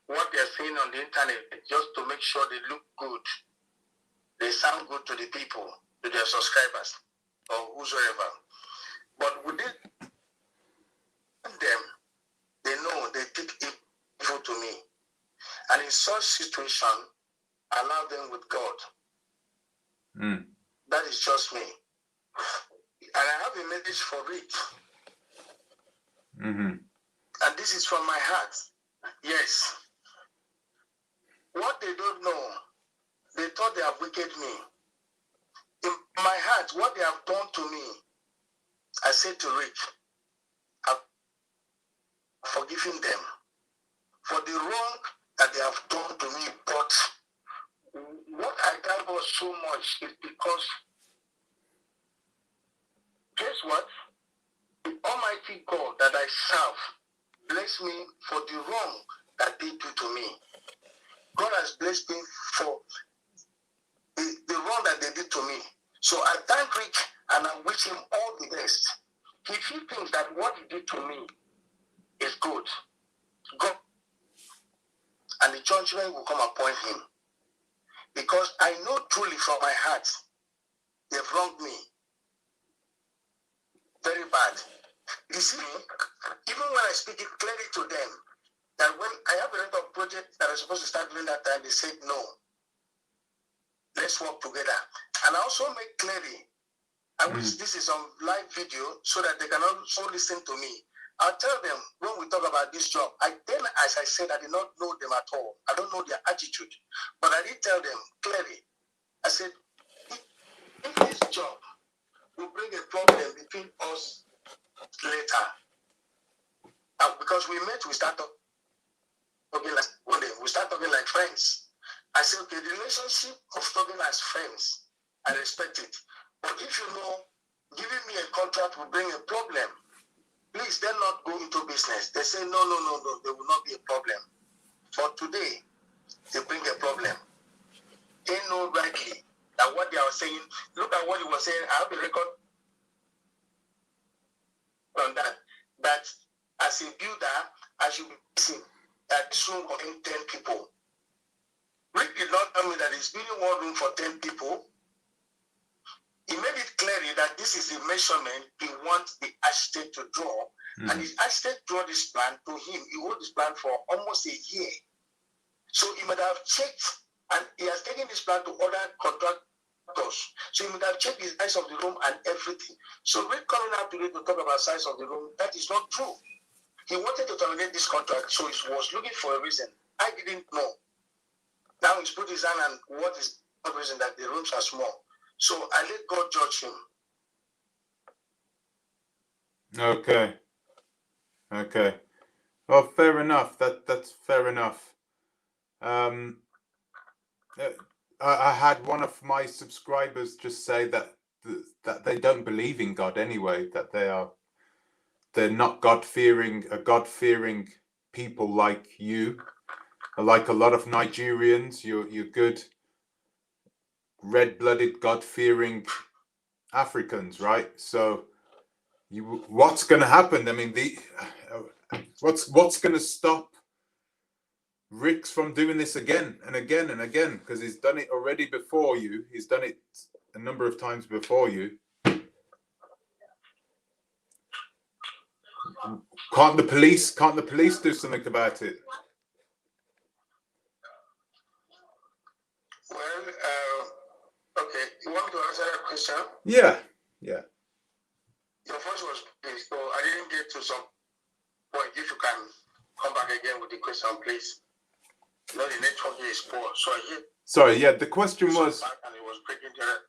what they're saying on the internet, just to make sure they look good, they sound good to the people, to their subscribers, or whosoever. But within them, they know they did evil to me. And in such situation, allow them with God. That is just me. And I have a message for Rick. And this is from my heart. Yes. What they don't know, they thought they have wicked me. In my heart, what they have done to me, I said to Rick, I'm forgiving them for the wrong that they have done to me. But what I thank God so much is because, guess what? The Almighty God that I serve bless me for the wrong that they do to me. God has blessed me for the wrong that they did to me. So I thank Rick and I wish him all the best. If he thinks that what he did to me is good, God and the judgment will come upon him. Because I know truly from my heart they've wronged me very bad. You see, even when I speak it clearly to them, that when I have a lot of projects that are supposed to start during that time, they said no. Let's work together. And I also make clearly, I wish this is on live video so that they can also listen to me. I'll tell them when we talk about this job, as I said, I did not know them at all. I don't know their attitude. But I did tell them clearly, I said, if this job will bring a problem between us later, because we met, we start talking like one day, we start talking like friends. I said, okay, the relationship of talking as friends, I respect it. But if you know, giving me a contract will bring a problem, please then not go into business. They say, no, there will not be a problem. But today, they bring a problem. They know rightly that what they are saying, look at what he was saying, I have a record on that, that as a builder, I should be seeing that this room contains 10 people. Rick did not tell me that he's building one room for 10 people. He made it clearly that this is the measurement he wants the architect to draw. And the architect drew this plan to him. He wrote this plan for almost a year. So he might have checked, and he has taken this plan to other contractors. So he might have checked the size of the room and everything. So Rick coming out today to talk about size of the room, that is not true. He wanted to terminate this contract, so he was looking for a reason. I didn't know. Now he's put his hand on what is the reason that the rooms are small. So I let God judge him. Okay. Well, fair enough. That's fair enough. I had one of my subscribers just say that they don't believe in God anyway. That they're not God-fearing people like you, like a lot of Nigerians. You're good, red-blooded, God-fearing Africans, right? So what's going to happen? I mean, what's going to stop Rick's from doing this again and again and again? Because he's done it already before you. He's done it a number of times before you. Can't the police do something about it? Well, okay. You want me to answer that question? Yeah. Your voice was please, so I didn't get to some point. If you can come back again with the question, please. You know, the network here is poor, so I hear. Sorry. Yeah. The question was, and it was breaking the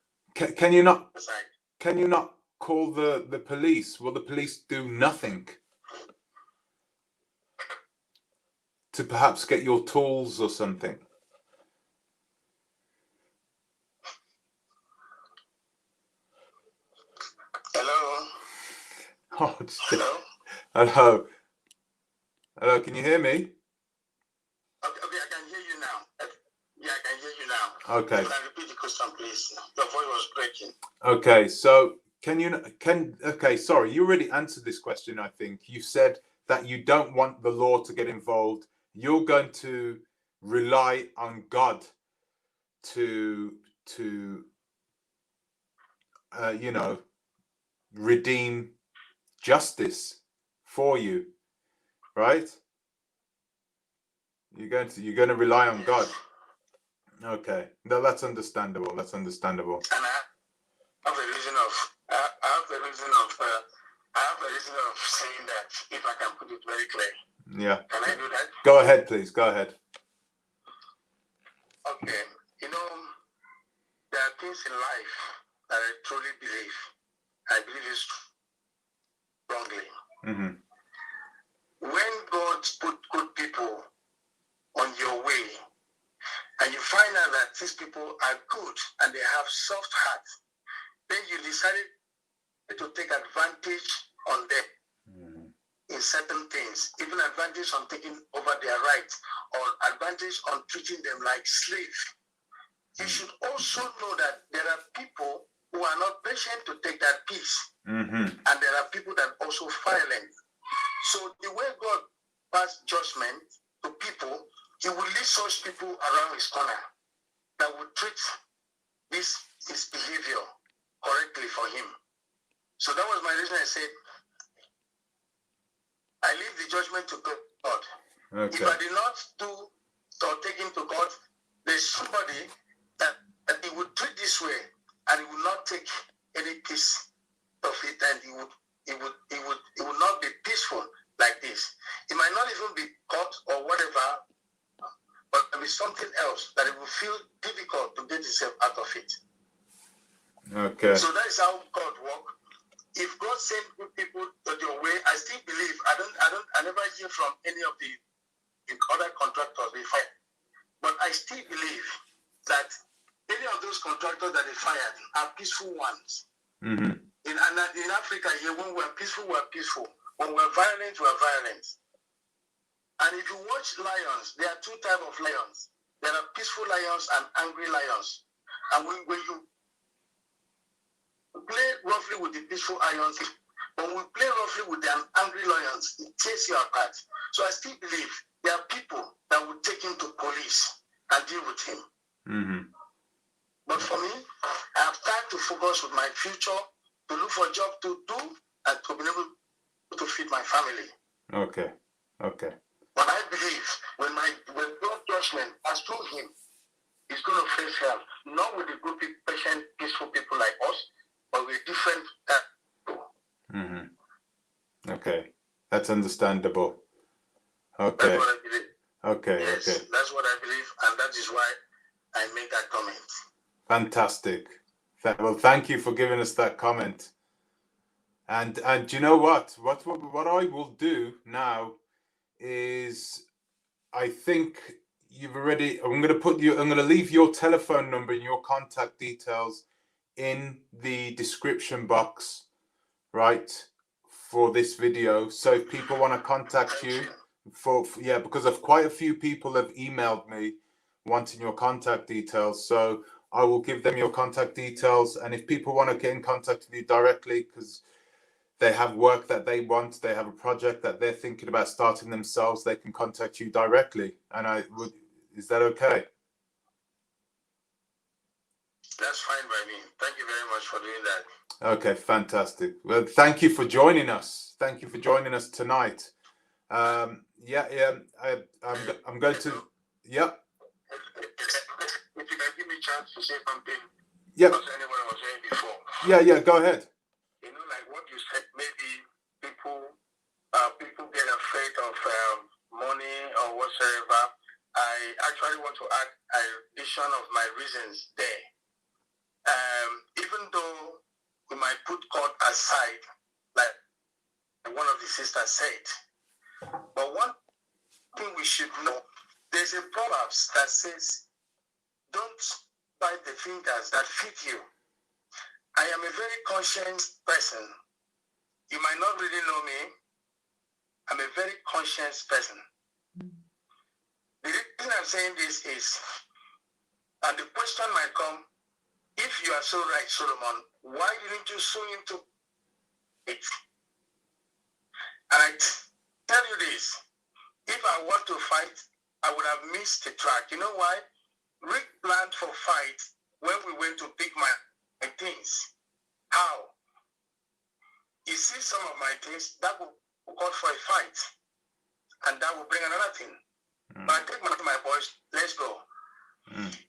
can you not side. Can you not call the police? Will the police do nothing to perhaps get your tools or something? Hello. Oh, hello. Hello. Can you hear me? Okay, I can hear you now. Yeah, I can hear you now. Okay. You can repeat the question, please. Your voice was breaking. Okay. So sorry, you already answered this question. I think you said that you don't want the law to get involved. You're going to rely on God to redeem justice for you, right? You're going to rely on God. Okay, no, that's understandable. And I have a reason of saying that, if I can put it very clear. Yeah. Can I do that? Go ahead, please. Go ahead. Okay. You know, there are things in life that I truly believe. I believe it strongly. Mm-hmm. When God put good people on your way, and you find out that these people are good and they have soft hearts, then you decided to take advantage on them in certain things, even advantage on taking over their rights or advantage on treating them like slaves. You should also know that there are people who are not patient to take that peace. And there are people that are also violent. So the way God passes judgment to people, he will lead such people around his corner that will treat his behavior correctly for him. So that was my reason I said, I leave the judgment to God. Okay. If I did not do or take him to God, there's somebody that he would treat this way, and he would not take any piece of it, and he would not be peaceful like this. It might not even be caught or whatever, but there will be something else that it will feel difficult to get himself out of it. Okay. So that is how God works. If God sends good people to your way, I still believe. I never hear from any of the other contractors they fired, but I still believe that any of those contractors that they fired are peaceful ones. Mm-hmm. In Africa here, when we're peaceful, we're peaceful. When we're violent, we're violent. And if you watch lions, there are two types of lions. There are peaceful lions and angry lions. And when you play roughly with the peaceful lions, when we play roughly with the angry lions, it tears you apart. So I still believe there are people that will take him to police and deal with him. Mm-hmm. But for me, I have time to focus with my future, to look for a job to do, and to be able to feed my family. Okay. Okay. But I believe when God's judgment has told him, he's going to face hell, not with the good, patient, peaceful people like us, but with different people. Mm-hmm. Okay. That's understandable. Okay. That's what I believe. Okay. Yes, Okay. that's what I believe, and that is why I made that comment. Fantastic. Well, thank you for giving us that comment. And you know what? What I will do now is, I think you've already. I'm going to leave your telephone number and your contact details in the description box, right, for this video. So if people want to contact you, because of quite a few people have emailed me wanting your contact details. So I will give them your contact details, and if people want to get in contact with you directly because they have work that they want, they have a project that they're thinking about starting themselves, they can contact you directly. And is that okay? That's fine by me. Thank you very much for doing that. Okay, fantastic. Well, thank you for joining us. Thank you for joining us tonight. I'm going to. Yep. If you can give me a chance to say something. Yep. Because anyone was saying before. Yeah. Go ahead. You know, like what you said, maybe people get afraid of money or whatsoever. I actually want to add an addition of my reasons there. Even though we might put God aside, like one of the sisters said, but one thing we should know, there's a proverbs that says, don't bite the fingers that feed you. I am a very conscious person. You might not really know me. I'm a very conscious person. The reason I'm saying this is, and the question might come, if you are so right, Solomon, why didn't you sow into it? And I tell you this, if I want to fight, I would have missed the track. You know why? Rick planned for fight when we went to pick my things. How? You see some of my things, that will call for a fight. And that will bring another thing. But I take my boys, let's go.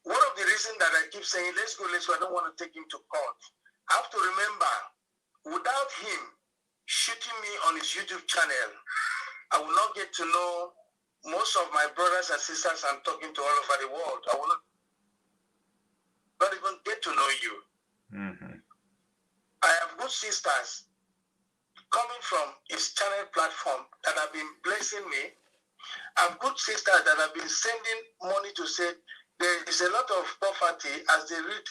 One of the reasons that I keep saying, let's go, I don't want to take him to court. I have to remember, without him shooting me on his YouTube channel, I will not get to know most of my brothers and sisters I'm talking to all over the world. I will not even get to know you. Mm-hmm. I have good sisters coming from his channel platform that have been blessing me. I have good sisters that have been sending money to say there is a lot of poverty as they read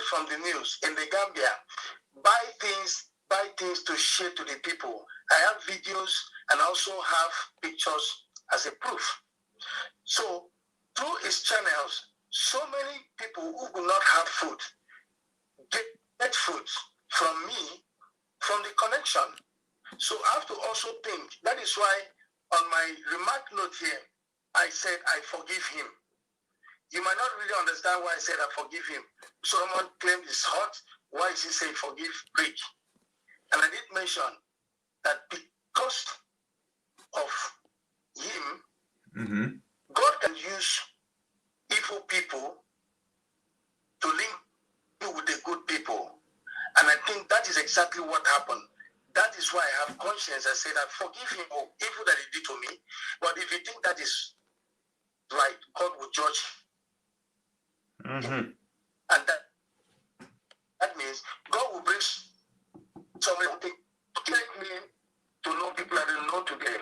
from the news in the Gambia. Buy things to share to the people. I have videos and also have pictures as a proof. So through his channels, so many people who do not have food get food from me, from the connection. So I have to also think. That is why on my remark note here, I said I forgive him. You might not really understand why I said I forgive him. Someone claimed it's hot. Why is he saying forgive Rick? And I did mention that because of him, Mm-hmm. God can use evil people to link you with the good people. And I think that is exactly what happened. That is why I have conscience. I said, I forgive him for evil that he did to me. But if you think that is right, God will judge. Mm-hmm. And that means God will bring somebody to take me to know people I didn't know today.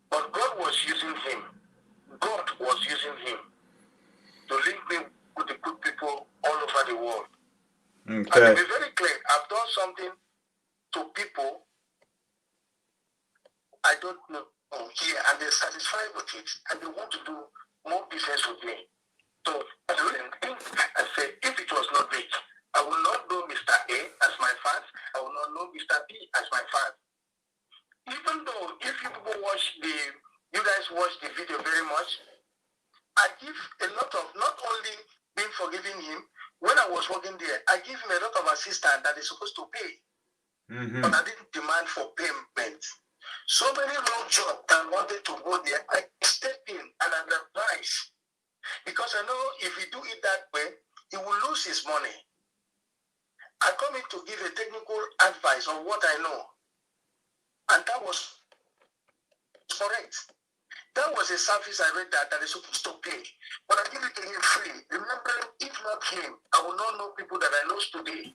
But God was using him. God was using him to link me with the good people all over the world. Okay. And to be very clear, I've done something to people I don't know here, and they're satisfied with it, and they want to do more business with me. So I said, if it was not rich, I will not know Mr. A as my fans. I will not know Mr. B as my fans. Even though if you people you guys watch the video very much, I give a lot of, not only being forgiving him, when I was working there, I give him a lot of assistance that he's supposed to pay. Mm-hmm. But I didn't demand for payment. So many long jobs that wanted to go there, I step in and advise. Because I know if he do it that way, he will lose his money. I come in to give a technical advice on what I know. And that was correct. That was a service I read that is supposed to pay. But I give it to him free. Remember, if not him, I will not know people that I know today.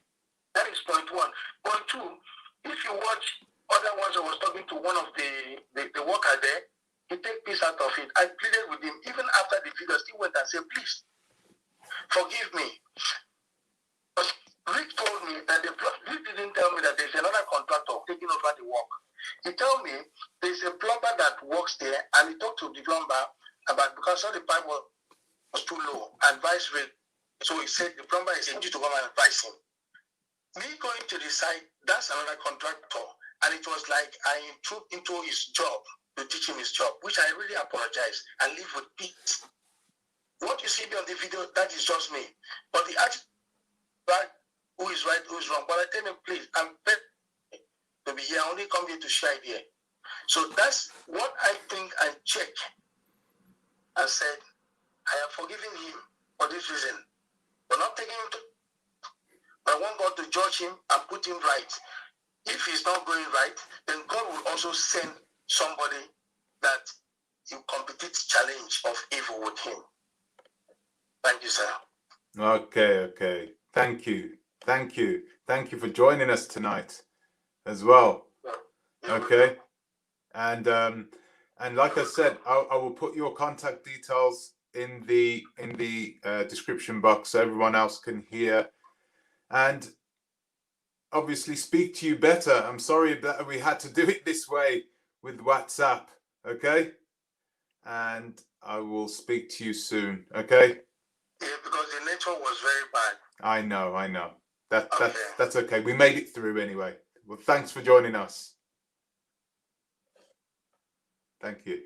That is point one. Point two, if you watch other ones, I was talking to one of the worker there, he take peace out of it. I pleaded with him. Even after the video, still went and said, please, forgive me. But Rick told me that Rick didn't tell me that there's another contractor taking over the work. He told me there's a plumber that works there, and he talked to the plumber about, because all the pipe was too low, advice Rick. So he said the plumber is in to come and advise him. Me going to the site, that's another contractor. And it was like I intruded into his job to teach him his job, which I really apologize and live with peace. What you see me on the video, that is just me. But the attitude, who is right, who is wrong. But I tell him, please, I'm better to be here. I only come here to share idea. So that's what I think and check. I said, I have forgiven him for this reason. But not taking him to, I want God to judge him and put him right. If he's not going right, then God will also send somebody that will compete challenge of evil with him. Thank you, sir. Okay. Thank you for joining us tonight as well. Okay. And like I said, I will put your contact details in the description box so everyone else can hear and obviously speak to you better. I'm sorry that we had to do it this way with WhatsApp. Okay. And I will speak to you soon. Okay. Yeah, because the network was very bad. I know. That's okay. We made it through anyway. Well, thanks for joining us. Thank you.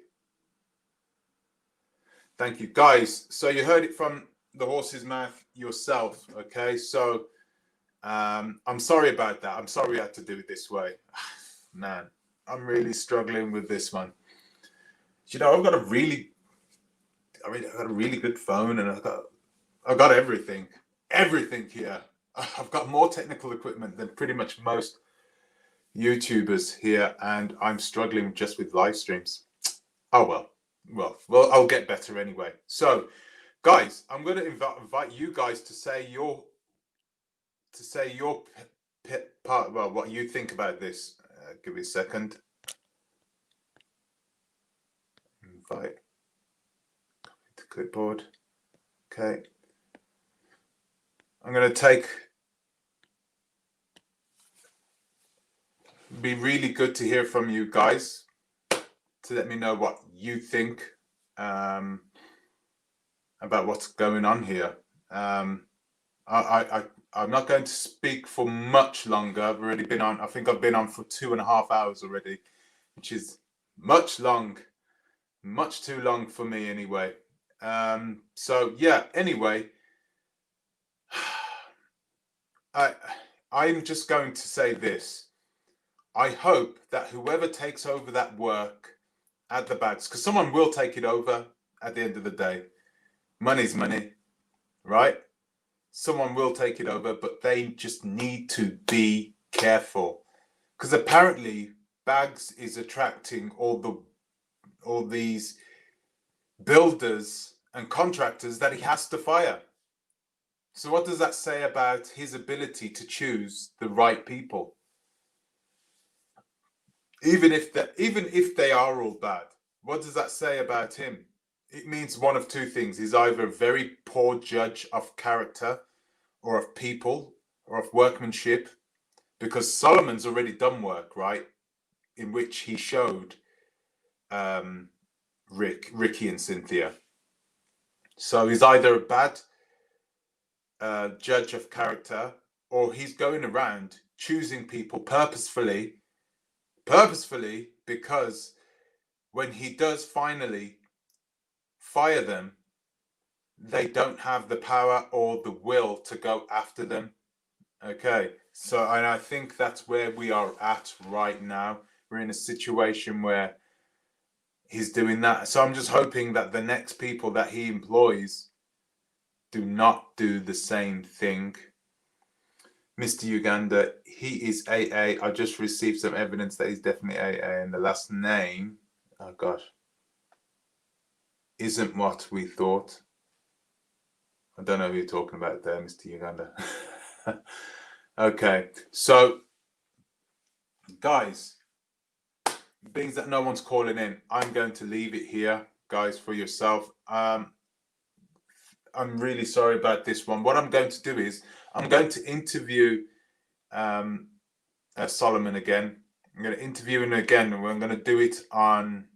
Thank you, guys. So you heard it from the horse's mouth yourself. Okay. So I'm sorry about that. I'm sorry I had to do it this way. Man, I'm really struggling with this one. You know, I've got a really good phone, and I've got everything here. I've got more technical equipment than pretty much most YouTubers here, and I'm struggling just with live streams. Oh well, I'll get better anyway. So, guys, I'm going to invite you guys to say your part. Well, what you think about this. Give me a second. Invite. Copy to clipboard. Okay. I'm going to be really good to hear from you guys to let me know what you think about what's going on here. I'm not going to speak for much longer. I've already been on, I think I've been on for 2.5 hours already, which is much too long for me anyway. So yeah, anyway, I'm just going to say this. I hope that whoever takes over that work Add the bags, because someone will take it over at the end of the day. Money's money, right? Someone will take it over, but they just need to be careful, because apparently bags is attracting all these builders and contractors that he has to fire. So what does that say about his ability to choose the right people? Even if they are all bad, what does that say about him? It means one of two things. He's either a very poor judge of character or of people or of workmanship, because Solomon's already done work, right? In which he showed Ricky and Cynthia. So he's either a bad judge of character, or he's going around choosing people purposefully, because when he does finally fire them, they don't have the power or the will to go after them. Okay, so and I think that's where we are at right now. We're in a situation where he's doing that. So I'm just hoping that the next people that he employs do not do the same thing. Mr. Uganda, he is AA. I just received some evidence that he's definitely AA, and the last name, oh gosh, isn't what we thought. I don't know who you're talking about there, Mr. Uganda. Okay, so guys, being that no one's calling in, I'm going to leave it here, guys, for yourself. I'm really sorry about this one. What I'm going to do is I'm going to interview Solomon again. I'm going to interview him again, and we're going to do it on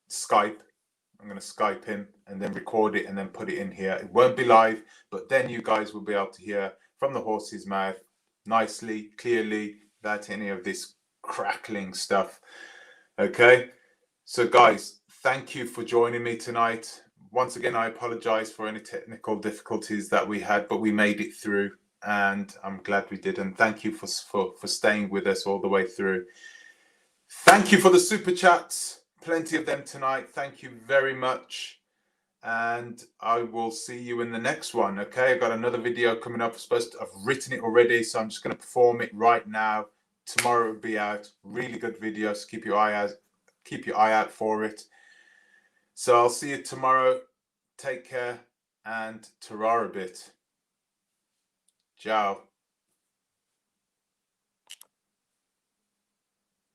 Skype. I'm going to Skype him and then record it and then put it in here. It won't be live, but then you guys will be able to hear from the horse's mouth nicely, clearly, without any of this crackling stuff. Okay, so guys, thank you for joining me tonight. Once again, I apologize for any technical difficulties that we had, but we made it through, and I'm glad we did. And thank you for staying with us all the way through. Thank you for the super chats. Plenty of them tonight. Thank you very much. And I will see you in the next one. Okay, I've got another video coming up. I've written it already, so I'm just going to perform it right now. Tomorrow it will be out. Really good video, so keep your eye out for it. So I'll see you tomorrow. Take care and ta-ra a bit. Ciao.